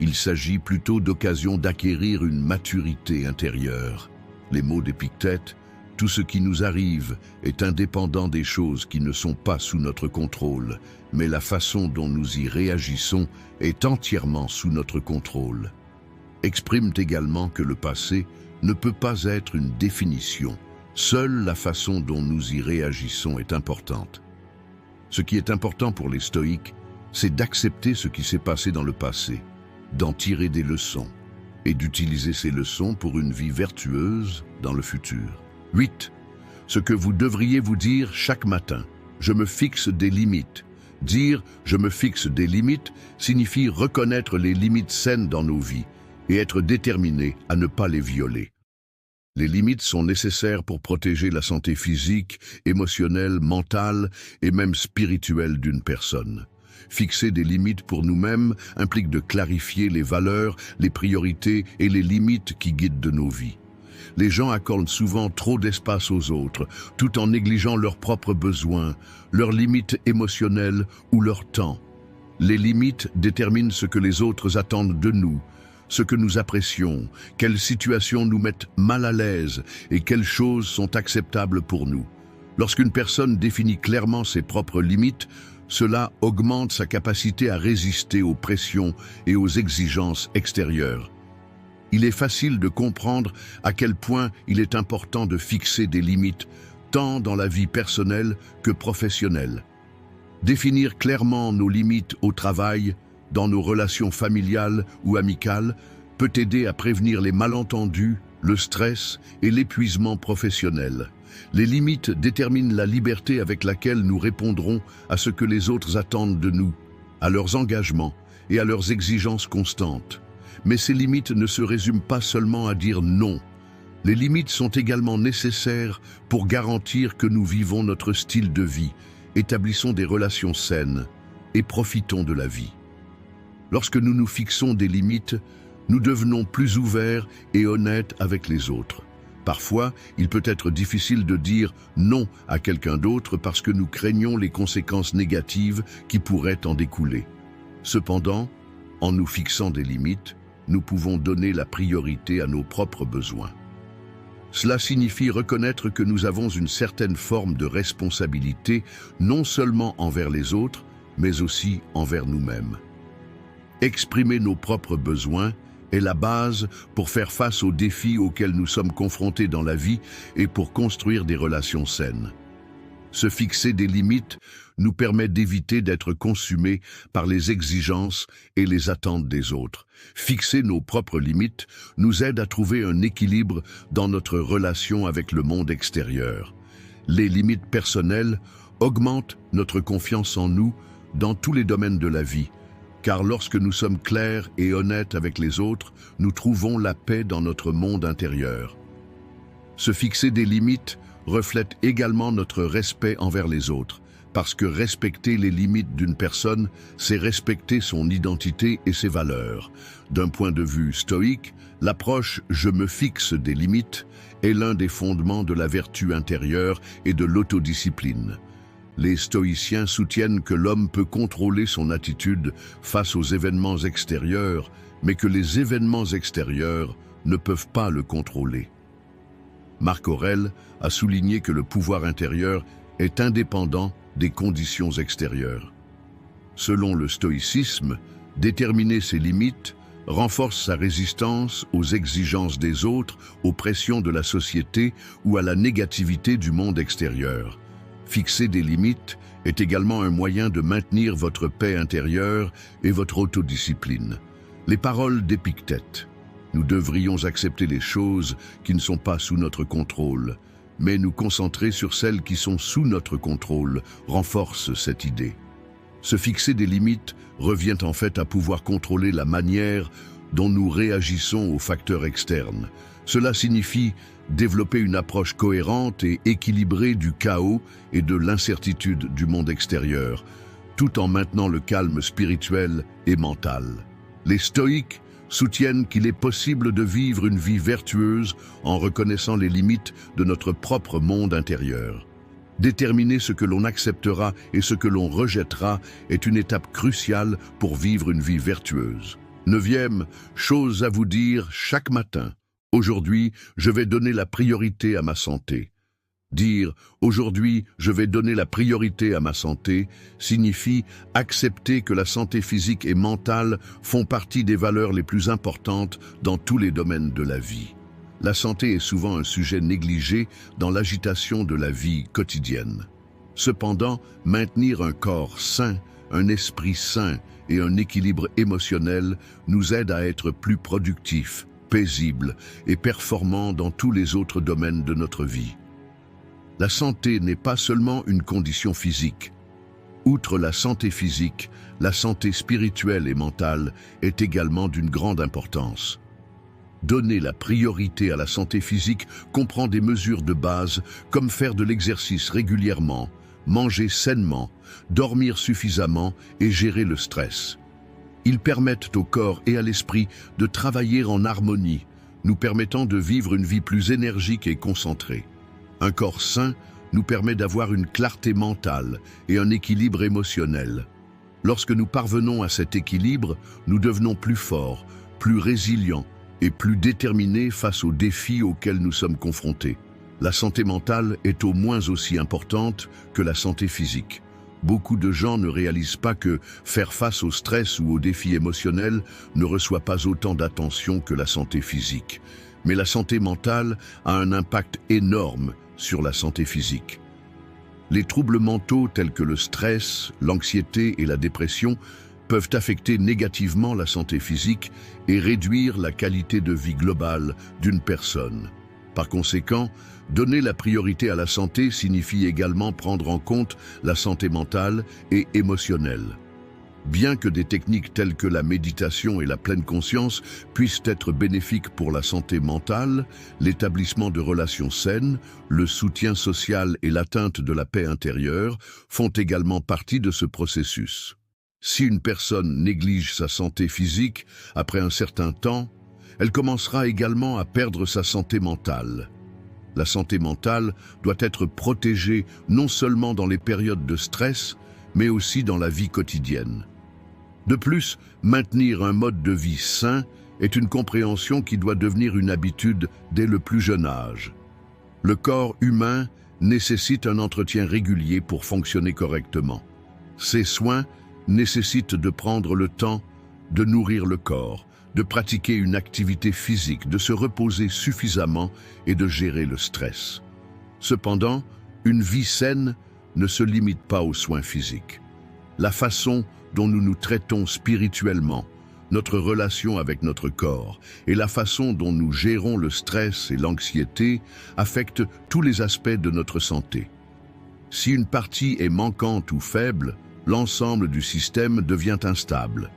Il s'agit plutôt d'occasions d'acquérir une maturité intérieure. Les mots d'Épictète, « Tout ce qui nous arrive est indépendant des choses qui ne sont pas sous notre contrôle, mais la façon dont nous y réagissons est entièrement sous notre contrôle », expriment également que le passé ne peut pas être une définition. Seule la façon dont nous y réagissons est importante. Ce qui est important pour les stoïques, c'est d'accepter ce qui s'est passé dans le passé, d'en tirer des leçons et d'utiliser ces leçons pour une vie vertueuse dans le futur. 8. Ce que vous devriez vous dire chaque matin. Je me fixe des limites. Dire « je me fixe des limites » signifie reconnaître les limites saines dans nos vies et être déterminé à ne pas les violer. Les limites sont nécessaires pour protéger la santé physique, émotionnelle, mentale et même spirituelle d'une personne. Fixer des limites pour nous-mêmes implique de clarifier les valeurs, les priorités et les limites qui guident de nos vies. Les gens accordent souvent trop d'espace aux autres, tout en négligeant leurs propres besoins, leurs limites émotionnelles ou leur temps. Les limites déterminent ce que les autres attendent de nous, ce que nous apprécions, quelles situations nous mettent mal à l'aise et quelles choses sont acceptables pour nous. Lorsqu'une personne définit clairement ses propres limites, cela augmente sa capacité à résister aux pressions et aux exigences extérieures. Il est facile de comprendre à quel point il est important de fixer des limites, tant dans la vie personnelle que professionnelle. Définir clairement nos limites au travail, dans nos relations familiales ou amicales, peut aider à prévenir les malentendus, le stress et l'épuisement professionnel. Les limites déterminent la liberté avec laquelle nous répondrons à ce que les autres attendent de nous, à leurs engagements et à leurs exigences constantes. Mais ces limites ne se résument pas seulement à dire non. Les limites sont également nécessaires pour garantir que nous vivons notre style de vie, établissons des relations saines et profitons de la vie. Lorsque nous nous fixons des limites, nous devenons plus ouverts et honnêtes avec les autres. Parfois, il peut être difficile de dire non à quelqu'un d'autre parce que nous craignons les conséquences négatives qui pourraient en découler. Cependant, en nous fixant des limites, nous pouvons donner la priorité à nos propres besoins. Cela signifie reconnaître que nous avons une certaine forme de responsabilité, non seulement envers les autres, mais aussi envers nous-mêmes. Exprimer nos propres besoins est la base pour faire face aux défis auxquels nous sommes confrontés dans la vie et pour construire des relations saines. Se fixer des limites nous permet d'éviter d'être consumés par les exigences et les attentes des autres. Fixer nos propres limites nous aide à trouver un équilibre dans notre relation avec le monde extérieur. Les limites personnelles augmentent notre confiance en nous dans tous les domaines de la vie, car lorsque nous sommes clairs et honnêtes avec les autres, nous trouvons la paix dans notre monde intérieur. Se fixer des limites reflète également notre respect envers les autres, parce que respecter les limites d'une personne, c'est respecter son identité et ses valeurs. D'un point de vue stoïque, l'approche « je me fixe des limites » est l'un des fondements de la vertu intérieure et de l'autodiscipline. Les stoïciens soutiennent que l'homme peut contrôler son attitude face aux événements extérieurs, mais que les événements extérieurs ne peuvent pas le contrôler. Marc Aurèle a souligné que le pouvoir intérieur est indépendant des conditions extérieures. Selon le stoïcisme, déterminer ses limites renforce sa résistance aux exigences des autres, aux pressions de la société ou à la négativité du monde extérieur. Fixer des limites est également un moyen de maintenir votre paix intérieure et votre autodiscipline. Les paroles d'Épictète. Nous devrions accepter les choses qui ne sont pas sous notre contrôle, mais nous concentrer sur celles qui sont sous notre contrôle renforce cette idée. Se fixer des limites revient en fait à pouvoir contrôler la manière dont nous réagissons aux facteurs externes. Cela signifie développer une approche cohérente et équilibrée du chaos et de l'incertitude du monde extérieur, tout en maintenant le calme spirituel et mental. Les stoïques soutiennent qu'il est possible de vivre une vie vertueuse en reconnaissant les limites de notre propre monde intérieur. Déterminer ce que l'on acceptera et ce que l'on rejettera est une étape cruciale pour vivre une vie vertueuse. 9e, chose à vous dire chaque matin. Aujourd'hui, je vais donner la priorité à ma santé. Dire « aujourd'hui, je vais donner la priorité à ma santé » signifie accepter que la santé physique et mentale font partie des valeurs les plus importantes dans tous les domaines de la vie. La santé est souvent un sujet négligé dans l'agitation de la vie quotidienne. Cependant, maintenir un corps sain, un esprit sain et un équilibre émotionnel nous aide à être plus productifs, paisibles et performants dans tous les autres domaines de notre vie. La santé n'est pas seulement une condition physique. Outre la santé physique, la santé spirituelle et mentale est également d'une grande importance. Donner la priorité à la santé physique comprend des mesures de base comme faire de l'exercice régulièrement, manger sainement, dormir suffisamment et gérer le stress. Ils permettent au corps et à l'esprit de travailler en harmonie, nous permettant de vivre une vie plus énergique et concentrée. Un corps sain nous permet d'avoir une clarté mentale et un équilibre émotionnel. Lorsque nous parvenons à cet équilibre, nous devenons plus forts, plus résilients et plus déterminés face aux défis auxquels nous sommes confrontés. La santé mentale est au moins aussi importante que la santé physique. Beaucoup de gens ne réalisent pas que faire face au stress ou aux défis émotionnels ne reçoit pas autant d'attention que la santé physique. Mais la santé mentale a un impact énorme sur la santé physique. Les troubles mentaux tels que le stress, l'anxiété et la dépression peuvent affecter négativement la santé physique et réduire la qualité de vie globale d'une personne. Par conséquent, donner la priorité à la santé signifie également prendre en compte la santé mentale et émotionnelle. Bien que des techniques telles que la méditation et la pleine conscience puissent être bénéfiques pour la santé mentale, l'établissement de relations saines, le soutien social et l'atteinte de la paix intérieure font également partie de ce processus. Si une personne néglige sa santé physique, après un certain temps, elle commencera également à perdre sa santé mentale. La santé mentale doit être protégée non seulement dans les périodes de stress, mais aussi dans la vie quotidienne. De plus, maintenir un mode de vie sain est une compréhension qui doit devenir une habitude dès le plus jeune âge. Le corps humain nécessite un entretien régulier pour fonctionner correctement. Ces soins nécessitent de prendre le temps de nourrir le corps, de pratiquer une activité physique, de se reposer suffisamment et de gérer le stress. Cependant, une vie saine ne se limite pas aux soins physiques. La façon dont nous nous traitons spirituellement, notre relation avec notre corps et la façon dont nous gérons le stress et l'anxiété affectent tous les aspects de notre santé. Si une partie est manquante ou faible, l'ensemble du système devient instable.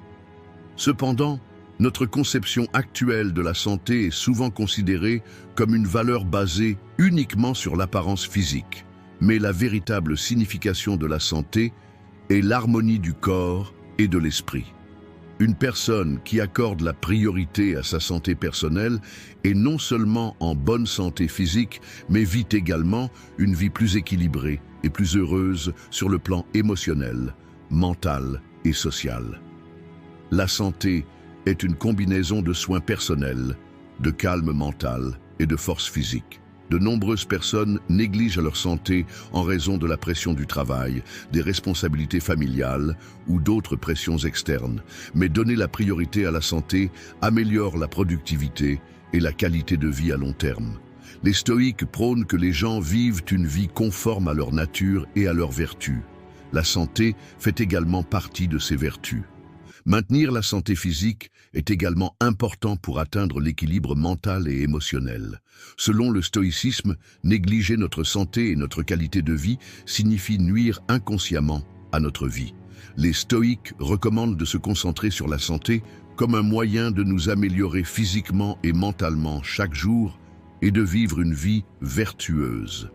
Cependant, notre conception actuelle de la santé est souvent considérée comme une valeur basée uniquement sur l'apparence physique. Mais la véritable signification de la santé est l'harmonie du corps et de l'esprit. Une personne qui accorde la priorité à sa santé personnelle est non seulement en bonne santé physique, mais vit également une vie plus équilibrée et plus heureuse sur le plan émotionnel, mental et social. La santé est une combinaison de soins personnels, de calme mental et de force physique. De nombreuses personnes négligent leur santé en raison de la pression du travail, des responsabilités familiales ou d'autres pressions externes. Mais donner la priorité à la santé améliore la productivité et la qualité de vie à long terme. Les stoïques prônent que les gens vivent une vie conforme à leur nature et à leurs vertus. La santé fait également partie de ces vertus. Maintenir la santé physique est également important pour atteindre l'équilibre mental et émotionnel. Selon le stoïcisme, négliger notre santé et notre qualité de vie signifie nuire inconsciemment à notre vie. Les stoïques recommandent de se concentrer sur la santé comme un moyen de nous améliorer physiquement et mentalement chaque jour et de vivre une vie vertueuse.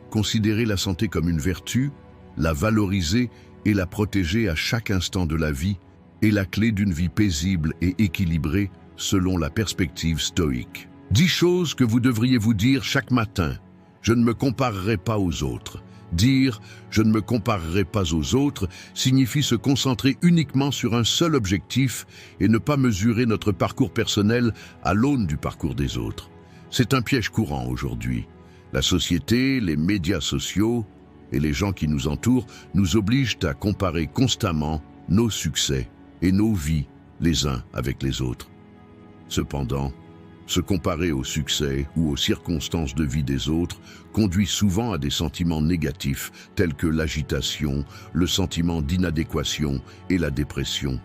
Considérer la santé comme une vertu, la valoriser et la protéger à chaque instant de la vie est la clé d'une vie paisible et équilibrée selon la perspective stoïque. 10 choses que vous devriez vous dire chaque matin. Je ne me comparerai pas aux autres. Dire « je ne me comparerai pas aux autres » signifie se concentrer uniquement sur un seul objectif et ne pas mesurer notre parcours personnel à l'aune du parcours des autres. C'est un piège courant aujourd'hui. La société, les médias sociaux et les gens qui nous entourent nous obligent à comparer constamment nos succès et nos vies les uns avec les autres. Cependant, se comparer aux succès ou aux circonstances de vie des autres conduit souvent à des sentiments négatifs tels que l'agitation, le sentiment d'inadéquation et la dépression.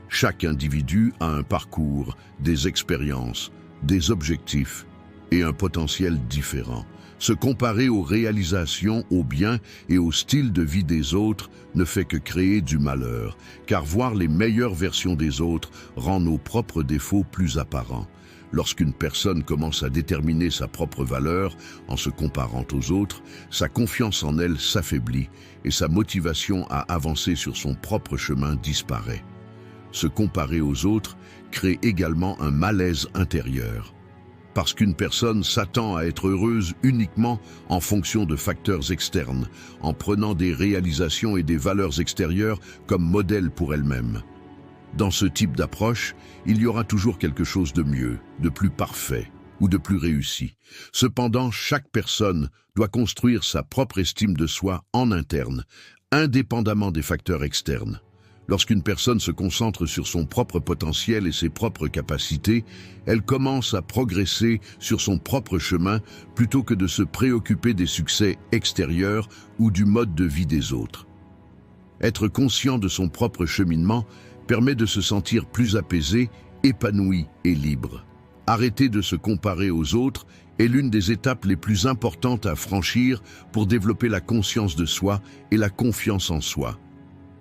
Chaque individu a un parcours, des expériences, des objectifs et un potentiel différent. Se comparer aux réalisations, aux biens et au style de vie des autres ne fait que créer du malheur, car voir les meilleures versions des autres rend nos propres défauts plus apparents. Lorsqu'une personne commence à déterminer sa propre valeur en se comparant aux autres, sa confiance en elle s'affaiblit et sa motivation à avancer sur son propre chemin disparaît. Se comparer aux autres crée également un malaise intérieur. Parce qu'une personne s'attend à être heureuse uniquement en fonction de facteurs externes, en prenant des réalisations et des valeurs extérieures comme modèle pour elle-même. Dans ce type d'approche, il y aura toujours quelque chose de mieux, de plus parfait ou de plus réussi. Cependant, chaque personne doit construire sa propre estime de soi en interne, indépendamment des facteurs externes. Lorsqu'une personne se concentre sur son propre potentiel et ses propres capacités, elle commence à progresser sur son propre chemin plutôt que de se préoccuper des succès extérieurs ou du mode de vie des autres. Être conscient de son propre cheminement permet de se sentir plus apaisé, épanoui et libre. Arrêter de se comparer aux autres est l'une des étapes les plus importantes à franchir pour développer la conscience de soi et la confiance en soi.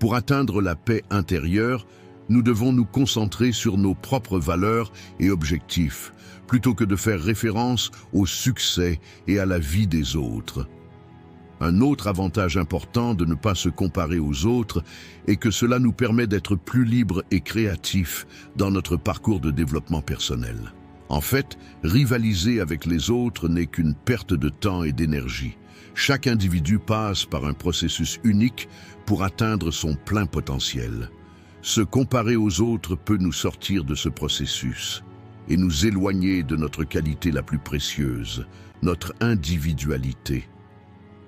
Pour atteindre la paix intérieure, nous devons nous concentrer sur nos propres valeurs et objectifs, plutôt que de faire référence au succès et à la vie des autres. Un autre avantage important de ne pas se comparer aux autres est que cela nous permet d'être plus libres et créatifs dans notre parcours de développement personnel. En fait, rivaliser avec les autres n'est qu'une perte de temps et d'énergie. Chaque individu passe par un processus unique pour atteindre son plein potentiel. Se comparer aux autres peut nous sortir de ce processus et nous éloigner de notre qualité la plus précieuse, notre individualité.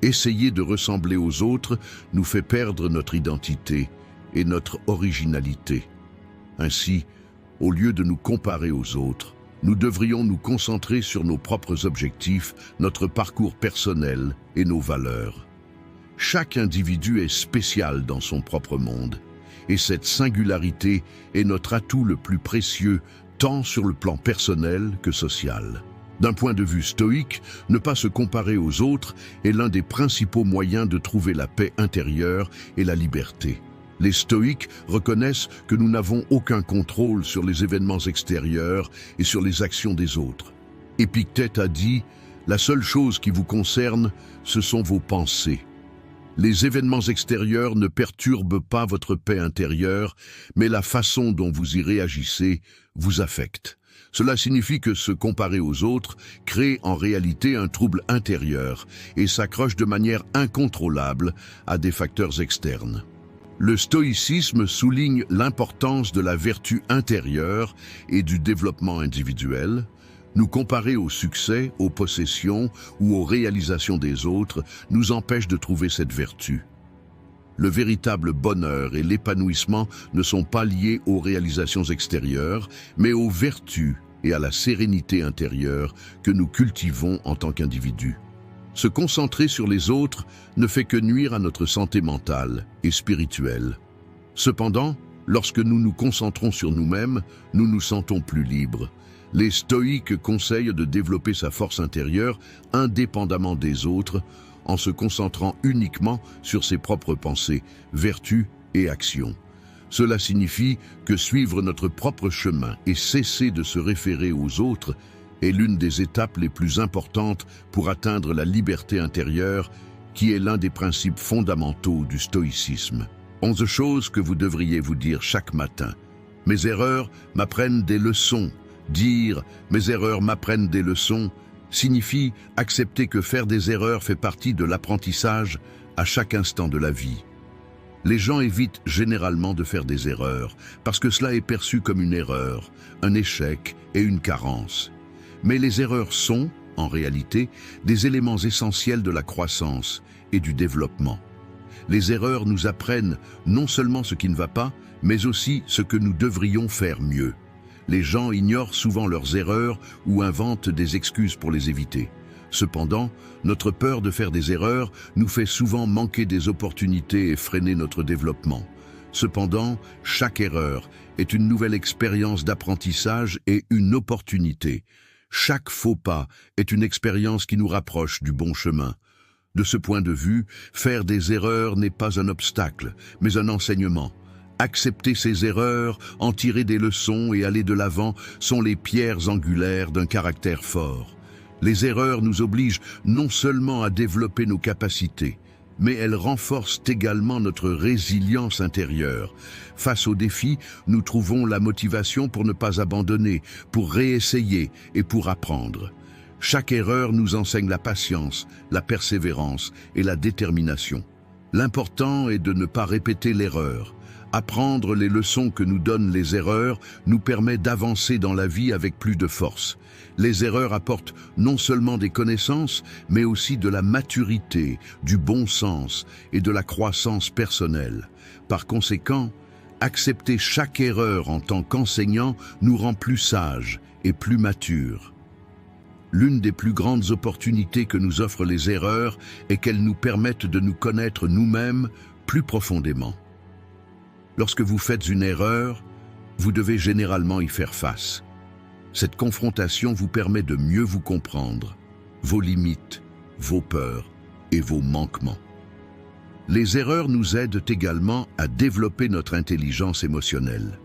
Essayer de ressembler aux autres nous fait perdre notre identité et notre originalité. Ainsi, au lieu de nous comparer aux autres, nous devrions nous concentrer sur nos propres objectifs, notre parcours personnel et nos valeurs. Chaque individu est spécial dans son propre monde, et cette singularité est notre atout le plus précieux, tant sur le plan personnel que social. D'un point de vue stoïque, ne pas se comparer aux autres est l'un des principaux moyens de trouver la paix intérieure et la liberté. Les stoïques reconnaissent que nous n'avons aucun contrôle sur les événements extérieurs et sur les actions des autres. Épictète a dit « La seule chose qui vous concerne, ce sont vos pensées ». Les événements extérieurs ne perturbent pas votre paix intérieure, mais la façon dont vous y réagissez vous affecte. Cela signifie que se comparer aux autres crée en réalité un trouble intérieur et s'accroche de manière incontrôlable à des facteurs externes. Le stoïcisme souligne l'importance de la vertu intérieure et du développement individuel. Nous comparer au succès, aux possessions ou aux réalisations des autres nous empêche de trouver cette vertu. Le véritable bonheur et l'épanouissement ne sont pas liés aux réalisations extérieures, mais aux vertus et à la sérénité intérieure que nous cultivons en tant qu'individus. Se concentrer sur les autres ne fait que nuire à notre santé mentale et spirituelle. Cependant, lorsque nous nous concentrons sur nous-mêmes, nous nous sentons plus libres. Les stoïques conseillent de développer sa force intérieure indépendamment des autres, en se concentrant uniquement sur ses propres pensées, vertus et actions. Cela signifie que suivre notre propre chemin et cesser de se référer aux autres est l'une des étapes les plus importantes pour atteindre la liberté intérieure, qui est l'un des principes fondamentaux du stoïcisme. 11 choses que vous devriez vous dire chaque matin. Mes erreurs m'apprennent des leçons. Dire « mes erreurs m'apprennent des leçons » signifie accepter que faire des erreurs fait partie de l'apprentissage à chaque instant de la vie. Les gens évitent généralement de faire des erreurs parce que cela est perçu comme une erreur, un échec et une carence. Mais les erreurs sont, en réalité, des éléments essentiels de la croissance et du développement. Les erreurs nous apprennent non seulement ce qui ne va pas, mais aussi ce que nous devrions faire mieux. Les gens ignorent souvent leurs erreurs ou inventent des excuses pour les éviter. Cependant, notre peur de faire des erreurs nous fait souvent manquer des opportunités et freiner notre développement. Cependant, chaque erreur est une nouvelle expérience d'apprentissage et une opportunité. Chaque faux pas est une expérience qui nous rapproche du bon chemin. De ce point de vue, faire des erreurs n'est pas un obstacle, mais un enseignement. Accepter ses erreurs, en tirer des leçons et aller de l'avant sont les pierres angulaires d'un caractère fort. Les erreurs nous obligent non seulement à développer nos capacités, mais elles renforcent également notre résilience intérieure. Face aux défis, nous trouvons la motivation pour ne pas abandonner, pour réessayer et pour apprendre. Chaque erreur nous enseigne la patience, la persévérance et la détermination. L'important est de ne pas répéter l'erreur. Apprendre les leçons que nous donnent les erreurs nous permet d'avancer dans la vie avec plus de force. Les erreurs apportent non seulement des connaissances, mais aussi de la maturité, du bon sens et de la croissance personnelle. Par conséquent, accepter chaque erreur en tant qu'enseignant nous rend plus sages et plus matures. L'une des plus grandes opportunités que nous offrent les erreurs est qu'elles nous permettent de nous connaître nous-mêmes plus profondément. Lorsque vous faites une erreur, vous devez généralement y faire face. Cette confrontation vous permet de mieux vous comprendre, vos limites, vos peurs et vos manquements. Les erreurs nous aident également à développer notre intelligence émotionnelle.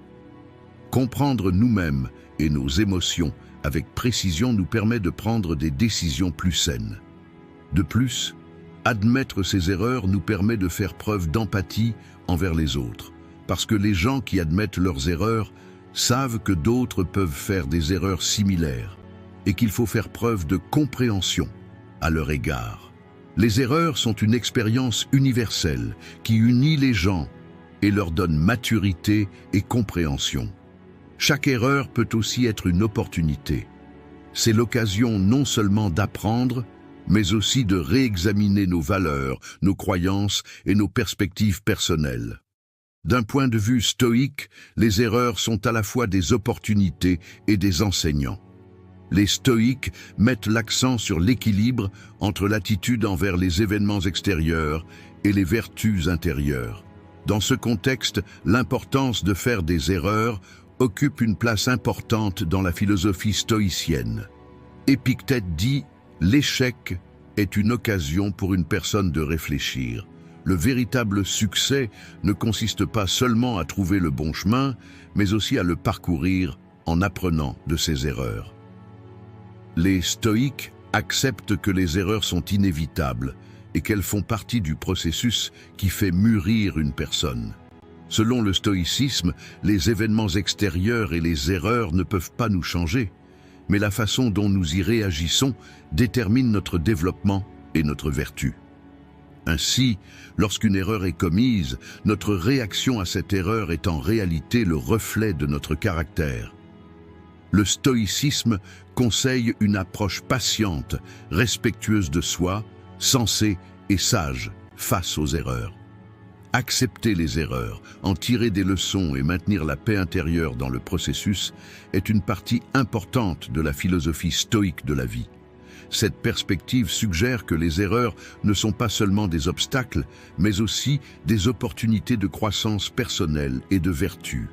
Comprendre nous-mêmes et nos émotions avec précision nous permet de prendre des décisions plus saines. De plus, admettre ces erreurs nous permet de faire preuve d'empathie envers les autres, parce que les gens qui admettent leurs erreurs savent que d'autres peuvent faire des erreurs similaires et qu'il faut faire preuve de compréhension à leur égard. Les erreurs sont une expérience universelle qui unit les gens et leur donne maturité et compréhension. Chaque erreur peut aussi être une opportunité. C'est l'occasion non seulement d'apprendre, mais aussi de réexaminer nos valeurs, nos croyances et nos perspectives personnelles. D'un point de vue stoïque, les erreurs sont à la fois des opportunités et des enseignants. Les stoïques mettent l'accent sur l'équilibre entre l'attitude envers les événements extérieurs et les vertus intérieures. Dans ce contexte, l'importance de faire des erreurs occupe une place importante dans la philosophie stoïcienne. Épictète dit « L'échec est une occasion pour une personne de réfléchir. Le véritable succès ne consiste pas seulement à trouver le bon chemin, mais aussi à le parcourir en apprenant de ses erreurs. » Les stoïques acceptent que les erreurs sont inévitables et qu'elles font partie du processus qui fait mûrir une personne. Selon le stoïcisme, les événements extérieurs et les erreurs ne peuvent pas nous changer, mais la façon dont nous y réagissons détermine notre développement et notre vertu. Ainsi, lorsqu'une erreur est commise, notre réaction à cette erreur est en réalité le reflet de notre caractère. Le stoïcisme conseille une approche patiente, respectueuse de soi, sensée et sage face aux erreurs. Accepter les erreurs, en tirer des leçons et maintenir la paix intérieure dans le processus est une partie importante de la philosophie stoïque de la vie. Cette perspective suggère que les erreurs ne sont pas seulement des obstacles, mais aussi des opportunités de croissance personnelle et de vertu.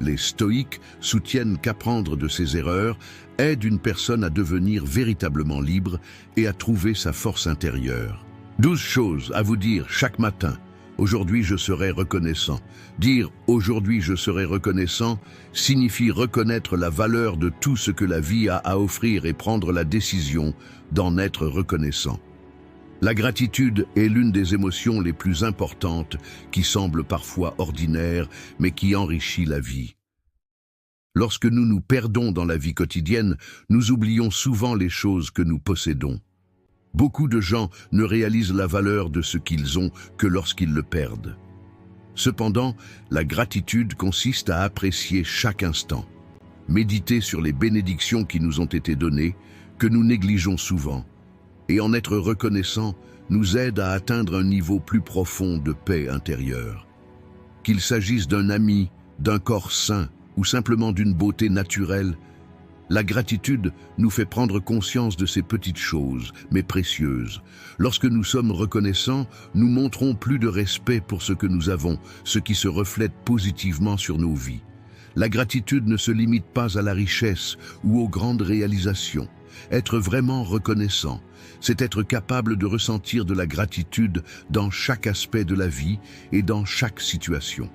Les stoïques soutiennent qu'apprendre de ces erreurs aide une personne à devenir véritablement libre et à trouver sa force intérieure. 12 choses à vous dire chaque matin. Aujourd'hui je serai reconnaissant. Dire « aujourd'hui je serai reconnaissant » signifie reconnaître la valeur de tout ce que la vie a à offrir et prendre la décision d'en être reconnaissant. La gratitude est l'une des émotions les plus importantes qui semble parfois ordinaire mais qui enrichit la vie. Lorsque nous nous perdons dans la vie quotidienne, nous oublions souvent les choses que nous possédons. Beaucoup de gens ne réalisent la valeur de ce qu'ils ont que lorsqu'ils le perdent. Cependant, la gratitude consiste à apprécier chaque instant, méditer sur les bénédictions qui nous ont été données, que nous négligeons souvent, et en être reconnaissant nous aide à atteindre un niveau plus profond de paix intérieure. Qu'il s'agisse d'un ami, d'un corps sain ou simplement d'une beauté naturelle, la gratitude nous fait prendre conscience de ces petites choses, mais précieuses. Lorsque nous sommes reconnaissants, nous montrons plus de respect pour ce que nous avons, ce qui se reflète positivement sur nos vies. La gratitude ne se limite pas à la richesse ou aux grandes réalisations. Être vraiment reconnaissant, c'est être capable de ressentir de la gratitude dans chaque aspect de la vie et dans chaque situation.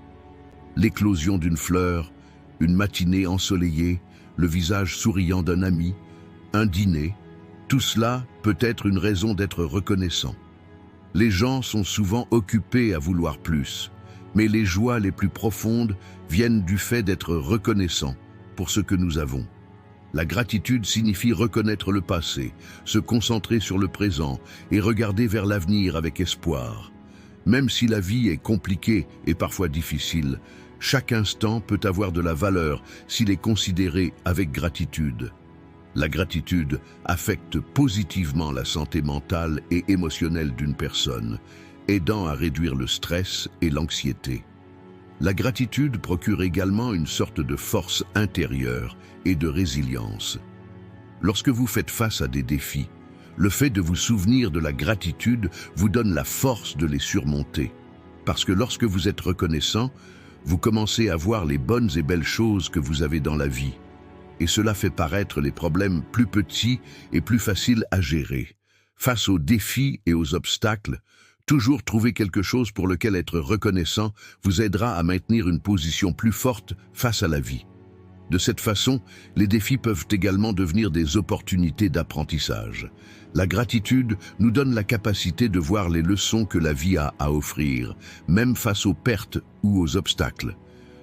L'éclosion d'une fleur, une matinée ensoleillée, le visage souriant d'un ami, un dîner, tout cela peut être une raison d'être reconnaissant. Les gens sont souvent occupés à vouloir plus, mais les joies les plus profondes viennent du fait d'être reconnaissants pour ce que nous avons. La gratitude signifie reconnaître le passé, se concentrer sur le présent et regarder vers l'avenir avec espoir. Même si la vie est compliquée et parfois difficile, chaque instant peut avoir de la valeur s'il est considéré avec gratitude. La gratitude affecte positivement la santé mentale et émotionnelle d'une personne, aidant à réduire le stress et l'anxiété. La gratitude procure également une sorte de force intérieure et de résilience. Lorsque vous faites face à des défis, le fait de vous souvenir de la gratitude vous donne la force de les surmonter. Parce que lorsque vous êtes reconnaissant, vous commencez à voir les bonnes et belles choses que vous avez dans la vie. Et cela fait paraître les problèmes plus petits et plus faciles à gérer. Face aux défis et aux obstacles, Toujours trouver quelque chose pour lequel être reconnaissant vous aidera à maintenir une position plus forte face à la vie. De cette façon, les défis peuvent également devenir des opportunités d'apprentissage. La gratitude nous donne la capacité de voir les leçons que la vie a à offrir, même face aux pertes ou aux obstacles.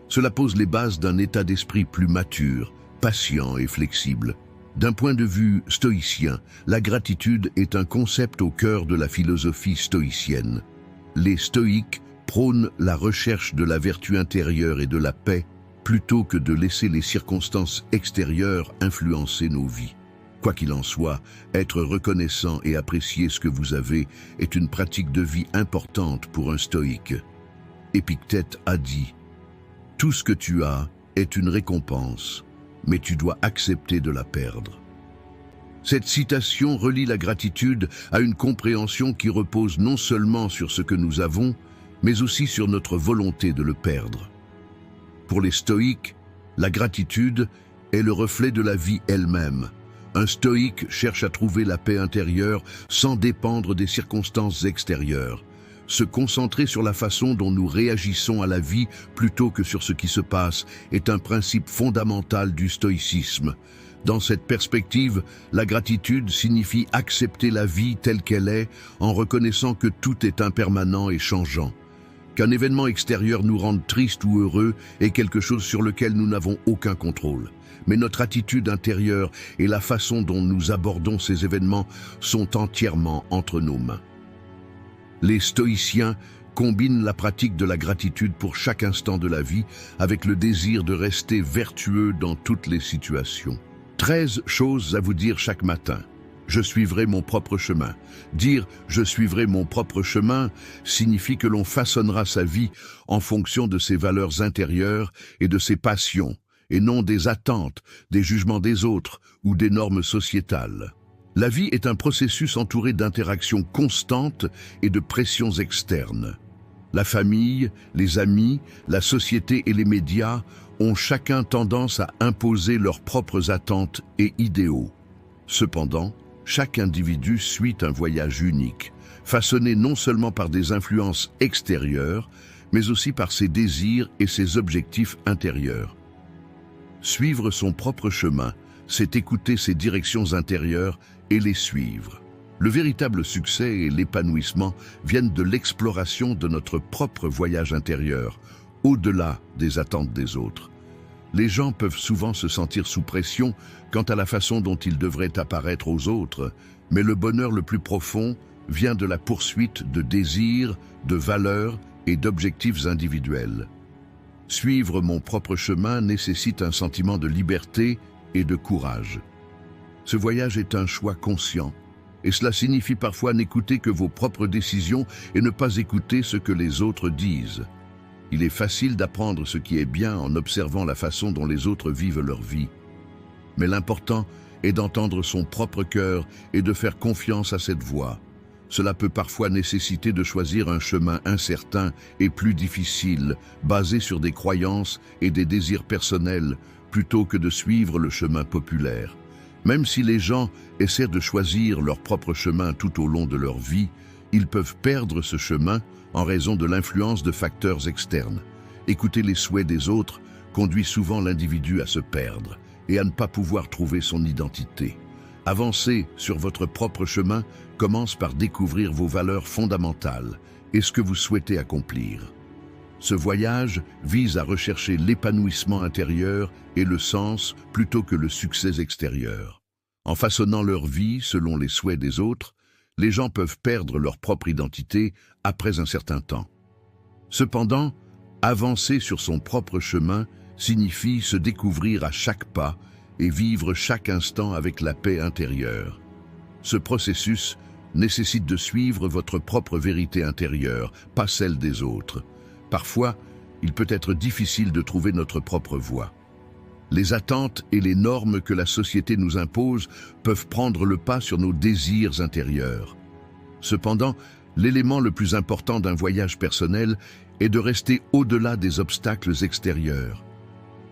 Cela pose les bases d'un état d'esprit plus mature, patient et flexible. D'un point de vue stoïcien, la gratitude est un concept au cœur de la philosophie stoïcienne. Les stoïques prônent la recherche de la vertu intérieure et de la paix, plutôt que de laisser les circonstances extérieures influencer nos vies. Quoi qu'il en soit, être reconnaissant et apprécier ce que vous avez est une pratique de vie importante pour un stoïque. Épictète a dit « Tout ce que tu as est une récompense, mais tu dois accepter de la perdre. » Cette citation relie la gratitude à une compréhension qui repose non seulement sur ce que nous avons, mais aussi sur notre volonté de le perdre. Pour les stoïques, la gratitude est le reflet de la vie elle-même. Un stoïque cherche à trouver la paix intérieure sans dépendre des circonstances extérieures. Se concentrer sur la façon dont nous réagissons à la vie plutôt que sur ce qui se passe est un principe fondamental du stoïcisme. Dans cette perspective, la gratitude signifie accepter la vie telle qu'elle est en reconnaissant que tout est impermanent et changeant. Qu'un événement extérieur nous rende tristes ou heureux est quelque chose sur lequel nous n'avons aucun contrôle. Mais notre attitude intérieure et la façon dont nous abordons ces événements sont entièrement entre nos mains. Les stoïciens combinent la pratique de la gratitude pour chaque instant de la vie avec le désir de rester vertueux dans toutes les situations. 13 choses à vous dire chaque matin. Je suivrai mon propre chemin. Dire « je suivrai mon propre chemin » signifie que l'on façonnera sa vie en fonction de ses valeurs intérieures et de ses passions, et non des attentes, des jugements des autres ou des normes sociétales. La vie est un processus entouré d'interactions constantes et de pressions externes. La famille, les amis, la société et les médias ont chacun tendance à imposer leurs propres attentes et idéaux. Cependant, chaque individu suit un voyage unique, façonné non seulement par des influences extérieures, mais aussi par ses désirs et ses objectifs intérieurs. Suivre son propre chemin, c'est écouter ses directions intérieures et les suivre. Le véritable succès et l'épanouissement viennent de l'exploration de notre propre voyage intérieur, au-delà des attentes des autres. Les gens peuvent souvent se sentir sous pression quant à la façon dont ils devraient apparaître aux autres, mais le bonheur le plus profond vient de la poursuite de désirs, de valeurs et d'objectifs individuels. Suivre mon propre chemin nécessite un sentiment de liberté et de courage. Ce voyage est un choix conscient, et cela signifie parfois n'écouter que vos propres décisions et ne pas écouter ce que les autres disent. Il est facile d'apprendre ce qui est bien en observant la façon dont les autres vivent leur vie. Mais l'important est d'entendre son propre cœur et de faire confiance à cette voix. Cela peut parfois nécessiter de choisir un chemin incertain et plus difficile, basé sur des croyances et des désirs personnels, plutôt que de suivre le chemin populaire. Même si les gens essaient de choisir leur propre chemin tout au long de leur vie, ils peuvent perdre ce chemin en raison de l'influence de facteurs externes. Écouter les souhaits des autres conduit souvent l'individu à se perdre et à ne pas pouvoir trouver son identité. Avancer sur votre propre chemin commence par découvrir vos valeurs fondamentales et ce que vous souhaitez accomplir. Ce voyage vise à rechercher l'épanouissement intérieur et le sens plutôt que le succès extérieur. En façonnant leur vie selon les souhaits des autres, les gens peuvent perdre leur propre identité après un certain temps. Cependant, avancer sur son propre chemin signifie se découvrir à chaque pas et vivre chaque instant avec la paix intérieure. Ce processus nécessite de suivre votre propre vérité intérieure, pas celle des autres. Parfois, il peut être difficile de trouver notre propre voie. Les attentes et les normes que la société nous impose peuvent prendre le pas sur nos désirs intérieurs. Cependant, l'élément le plus important d'un voyage personnel est de rester au-delà des obstacles extérieurs.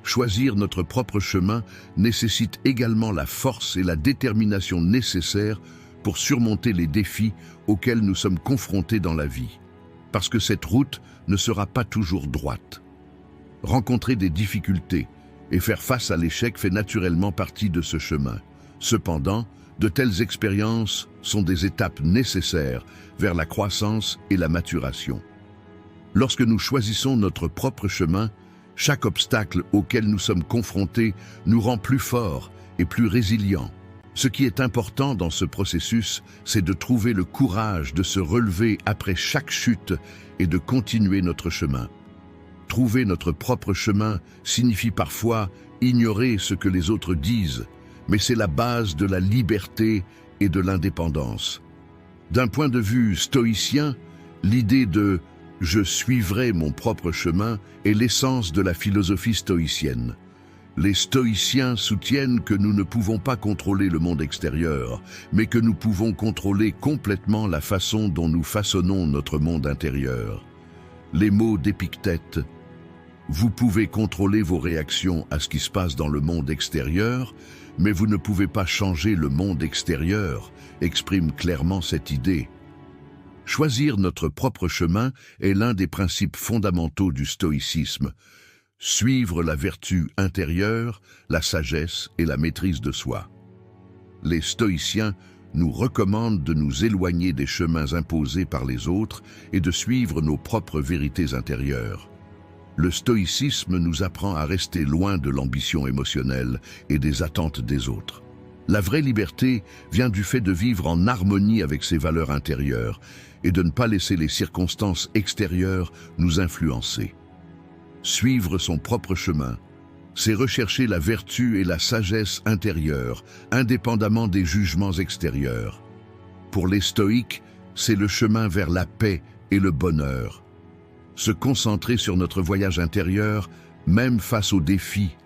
Choisir notre propre chemin nécessite également la force et la détermination nécessaires pour surmonter les défis auxquels nous sommes confrontés dans la vie. Parce que cette route ne sera pas toujours droite. Rencontrer des difficultés et faire face à l'échec fait naturellement partie de ce chemin. Cependant, de telles expériences sont des étapes nécessaires vers la croissance et la maturation. Lorsque nous choisissons notre propre chemin, chaque obstacle auquel nous sommes confrontés nous rend plus forts et plus résilients. Ce qui est important dans ce processus, c'est de trouver le courage de se relever après chaque chute et de continuer notre chemin. Trouver notre propre chemin signifie parfois ignorer ce que les autres disent, mais c'est la base de la liberté et de l'indépendance. D'un point de vue stoïcien, l'idée de « je suivrai mon propre chemin » est l'essence de la philosophie stoïcienne. Les stoïciens soutiennent que nous ne pouvons pas contrôler le monde extérieur, mais que nous pouvons contrôler complètement la façon dont nous façonnons notre monde intérieur. Les mots d'Épictète « Vous pouvez contrôler vos réactions à ce qui se passe dans le monde extérieur, mais vous ne pouvez pas changer le monde extérieur » expriment clairement cette idée. Choisir notre propre chemin est l'un des principes fondamentaux du stoïcisme. Suivre la vertu intérieure, la sagesse et la maîtrise de soi. Les stoïciens nous recommandent de nous éloigner des chemins imposés par les autres et de suivre nos propres vérités intérieures. Le stoïcisme nous apprend à rester loin de l'ambition émotionnelle et des attentes des autres. La vraie liberté vient du fait de vivre en harmonie avec ses valeurs intérieures et de ne pas laisser les circonstances extérieures nous influencer. Suivre son propre chemin, c'est rechercher la vertu et la sagesse intérieure, indépendamment des jugements extérieurs. Pour les stoïques, c'est le chemin vers la paix et le bonheur. Se concentrer sur notre voyage intérieur, même face aux défis,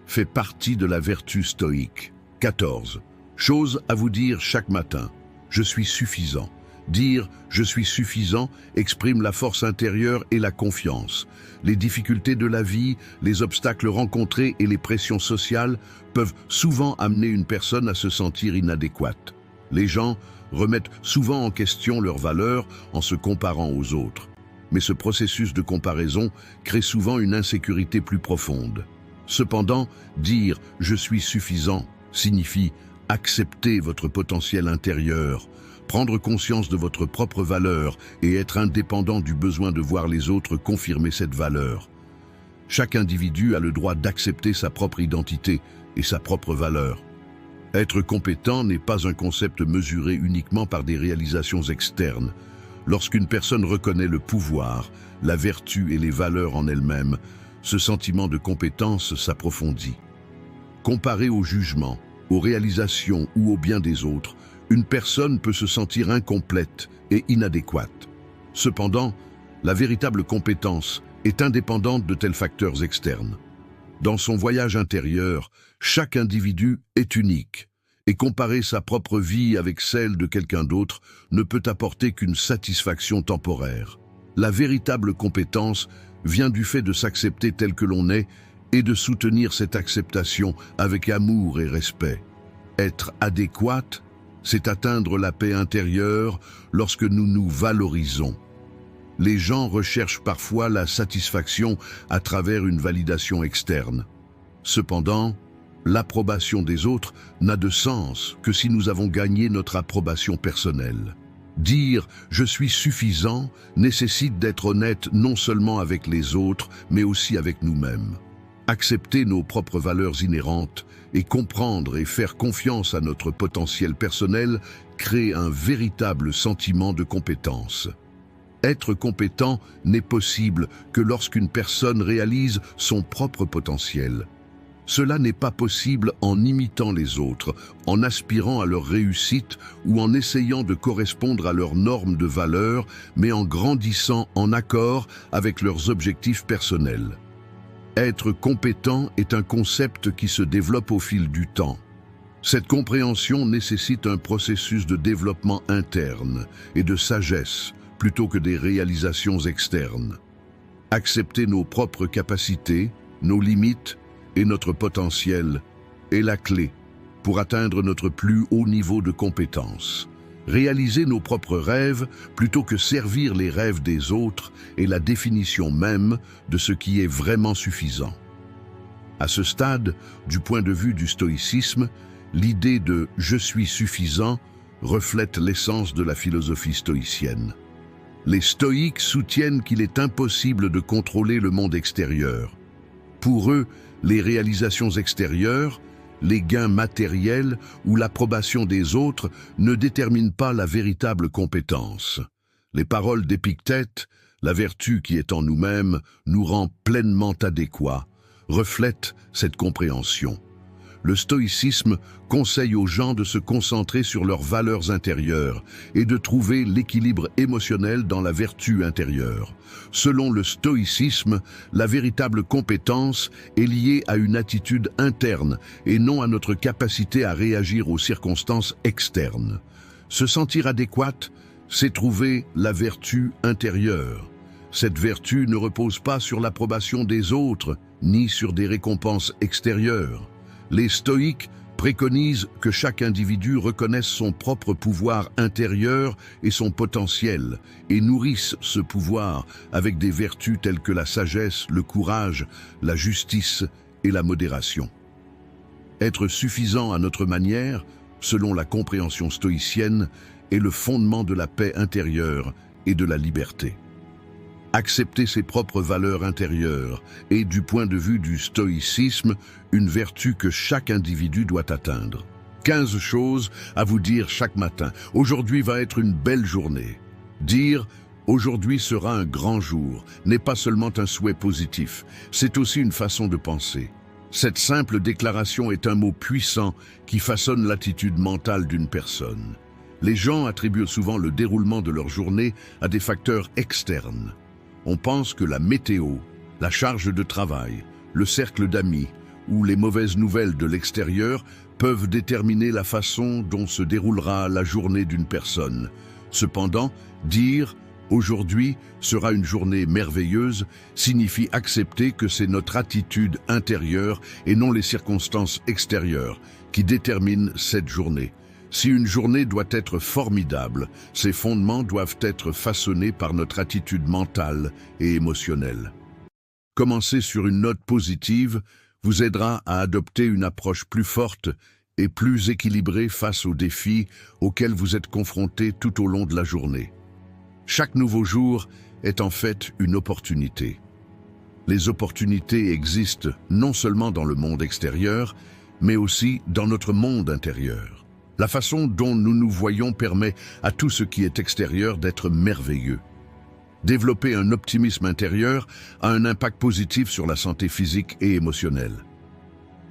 fait partie de la vertu stoïque. 14. Chose à vous dire chaque matin. Je suis suffisant. Dire « je suis suffisant » exprime la force intérieure et la confiance. Les difficultés de la vie, les obstacles rencontrés et les pressions sociales peuvent souvent amener une personne à se sentir inadéquate. Les gens remettent souvent en question leurs valeurs en se comparant aux autres. Mais ce processus de comparaison crée souvent une insécurité plus profonde. Cependant, dire « je suis suffisant » signifie accepter votre potentiel intérieur, prendre conscience de votre propre valeur et être indépendant du besoin de voir les autres confirmer cette valeur. Chaque individu a le droit d'accepter sa propre identité et sa propre valeur. Être compétent n'est pas un concept mesuré uniquement par des réalisations externes. Lorsqu'une personne reconnaît le pouvoir, la vertu et les valeurs en elle-même, ce sentiment de compétence s'approfondit. Comparé au jugement, aux réalisations ou au bien des autres, une personne peut se sentir incomplète et inadéquate. Cependant, la véritable compétence est indépendante de tels facteurs externes. Dans son voyage intérieur, chaque individu est unique, et comparer sa propre vie avec celle de quelqu'un d'autre ne peut apporter qu'une satisfaction temporaire. La véritable compétence vient du fait de s'accepter tel que l'on est et de soutenir cette acceptation avec amour et respect. Être adéquate, c'est atteindre la paix intérieure lorsque nous nous valorisons. Les gens recherchent parfois la satisfaction à travers une validation externe. Cependant, l'approbation des autres n'a de sens que si nous avons gagné notre approbation personnelle. Dire « je suis suffisant » nécessite d'être honnête non seulement avec les autres, mais aussi avec nous-mêmes. Accepter nos propres valeurs inhérentes et comprendre et faire confiance à notre potentiel personnel crée un véritable sentiment de compétence. Être compétent n'est possible que lorsqu'une personne réalise son propre potentiel. Cela n'est pas possible en imitant les autres, en aspirant à leur réussite ou en essayant de correspondre à leurs normes de valeur, mais en grandissant en accord avec leurs objectifs personnels. Être compétent est un concept qui se développe au fil du temps. Cette compréhension nécessite un processus de développement interne et de sagesse plutôt que des réalisations externes. Accepter nos propres capacités, nos limites et notre potentiel est la clé pour atteindre notre plus haut niveau de compétence. Réaliser nos propres rêves plutôt que servir les rêves des autres est la définition même de ce qui est vraiment suffisant. À ce stade, du point de vue du stoïcisme, l'idée de « je suis suffisant » reflète l'essence de la philosophie stoïcienne. Les stoïques soutiennent qu'il est impossible de contrôler le monde extérieur. Pour eux, les réalisations extérieures, les gains matériels ou l'approbation des autres ne déterminent pas la véritable compétence. Les paroles d'Épictète, la vertu qui est en nous-mêmes, nous rend pleinement adéquats, reflètent cette compréhension. Le stoïcisme conseille aux gens de se concentrer sur leurs valeurs intérieures et de trouver l'équilibre émotionnel dans la vertu intérieure. Selon le stoïcisme, la véritable compétence est liée à une attitude interne et non à notre capacité à réagir aux circonstances externes. Se sentir adéquate, c'est trouver la vertu intérieure. Cette vertu ne repose pas sur l'approbation des autres, ni sur des récompenses extérieures. Les stoïques préconisent que chaque individu reconnaisse son propre pouvoir intérieur et son potentiel, et nourrisse ce pouvoir avec des vertus telles que la sagesse, le courage, la justice et la modération. Être suffisant à notre manière, selon la compréhension stoïcienne, est le fondement de la paix intérieure et de la liberté. Accepter ses propres valeurs intérieures est, du point de vue du stoïcisme, une vertu que chaque individu doit atteindre. 15 choses à vous dire chaque matin. Aujourd'hui va être une belle journée. Dire « aujourd'hui sera un grand jour » n'est pas seulement un souhait positif, c'est aussi une façon de penser. Cette simple déclaration est un mot puissant qui façonne l'attitude mentale d'une personne. Les gens attribuent souvent le déroulement de leur journée à des facteurs externes. On pense que la météo, la charge de travail, le cercle d'amis ou les mauvaises nouvelles de l'extérieur peuvent déterminer la façon dont se déroulera la journée d'une personne. Cependant, dire « aujourd'hui sera une journée merveilleuse » signifie accepter que c'est notre attitude intérieure et non les circonstances extérieures qui déterminent cette journée. Si une journée doit être formidable, ses fondements doivent être façonnés par notre attitude mentale et émotionnelle. Commencer sur une note positive vous aidera à adopter une approche plus forte et plus équilibrée face aux défis auxquels vous êtes confrontés tout au long de la journée. Chaque nouveau jour est en fait une opportunité. Les opportunités existent non seulement dans le monde extérieur, mais aussi dans notre monde intérieur. La façon dont nous nous voyons permet à tout ce qui est extérieur d'être merveilleux. Développer un optimisme intérieur a un impact positif sur la santé physique et émotionnelle.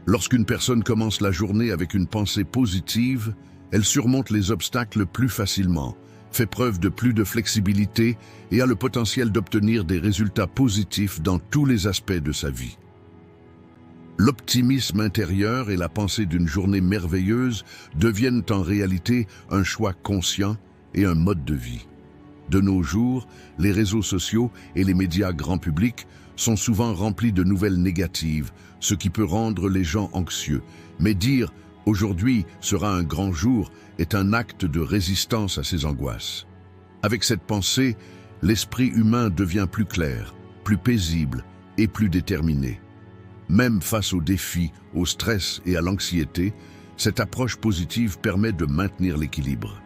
Lorsqu'une personne commence la journée avec une pensée positive, elle surmonte les obstacles plus facilement, fait preuve de plus de flexibilité et a le potentiel d'obtenir des résultats positifs dans tous les aspects de sa vie. L'optimisme intérieur et la pensée d'une journée merveilleuse deviennent en réalité un choix conscient et un mode de vie. De nos jours, les réseaux sociaux et les médias grand public sont souvent remplis de nouvelles négatives, ce qui peut rendre les gens anxieux. Mais dire « aujourd'hui sera un grand jour » est un acte de résistance à ces angoisses. Avec cette pensée, l'esprit humain devient plus clair, plus paisible et plus déterminé. Même face aux défis, au stress et à l'anxiété, cette approche positive permet de maintenir l'équilibre.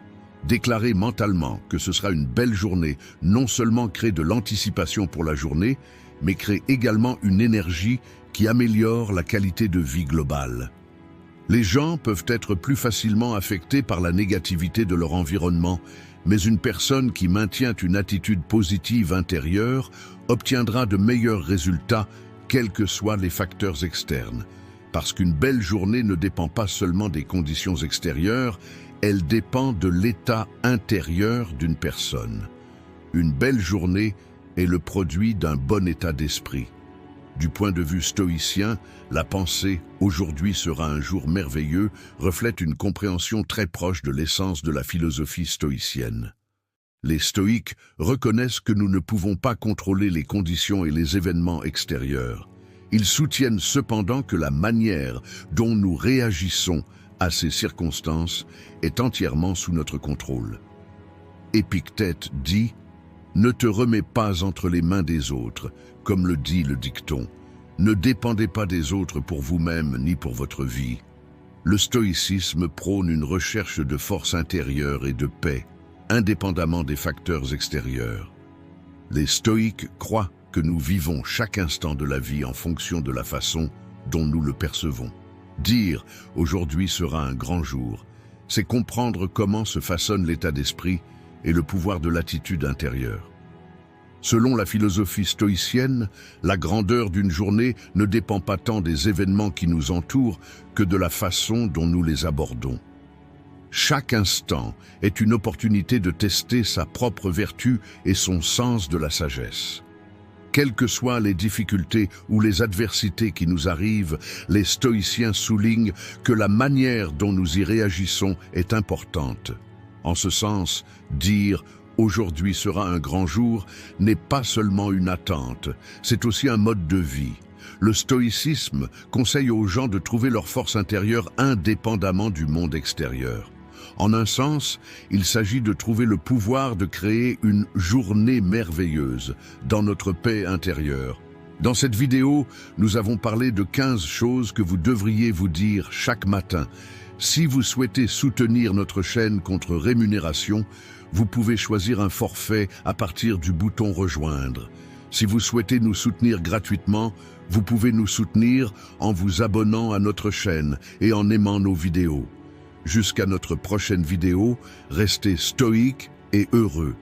Déclarer mentalement que ce sera une belle journée non seulement crée de l'anticipation pour la journée, mais crée également une énergie qui améliore la qualité de vie globale. Les gens peuvent être plus facilement affectés par la négativité de leur environnement, mais une personne qui maintient une attitude positive intérieure obtiendra de meilleurs résultats quels que soient les facteurs externes. Parce qu'une belle journée ne dépend pas seulement des conditions extérieures, elle dépend de l'état intérieur d'une personne. Une belle journée est le produit d'un bon état d'esprit. Du point de vue stoïcien, la pensée « aujourd'hui sera un jour merveilleux » reflète une compréhension très proche de l'essence de la philosophie stoïcienne. Les stoïques reconnaissent que nous ne pouvons pas contrôler les conditions et les événements extérieurs. Ils soutiennent cependant que la manière dont nous réagissons à ces circonstances est entièrement sous notre contrôle. Épictète dit « Ne te remets pas entre les mains des autres », comme le dit le dicton. Ne dépendez pas des autres pour vous-même ni pour votre vie. Le stoïcisme prône une recherche de force intérieure et de paix, indépendamment des facteurs extérieurs. Les stoïques croient que nous vivons chaque instant de la vie en fonction de la façon dont nous le percevons. Dire « aujourd'hui sera un grand jour », c'est comprendre comment se façonne l'état d'esprit et le pouvoir de l'attitude intérieure. Selon la philosophie stoïcienne, la grandeur d'une journée ne dépend pas tant des événements qui nous entourent que de la façon dont nous les abordons. Chaque instant est une opportunité de tester sa propre vertu et son sens de la sagesse. Quelles que soient les difficultés ou les adversités qui nous arrivent, les stoïciens soulignent que la manière dont nous y réagissons est importante. En ce sens, dire « aujourd'hui sera un grand jour » n'est pas seulement une attente, c'est aussi un mode de vie. Le stoïcisme conseille aux gens de trouver leur force intérieure indépendamment du monde extérieur. En un sens, il s'agit de trouver le pouvoir de créer une journée merveilleuse dans notre paix intérieure. Dans cette vidéo, nous avons parlé de 15 choses que vous devriez vous dire chaque matin. Si vous souhaitez soutenir notre chaîne contre rémunération, vous pouvez choisir un forfait à partir du bouton « Rejoindre ». Si vous souhaitez nous soutenir gratuitement, vous pouvez nous soutenir en vous abonnant à notre chaîne et en aimant nos vidéos. Jusqu'à notre prochaine vidéo, restez stoïques et heureux.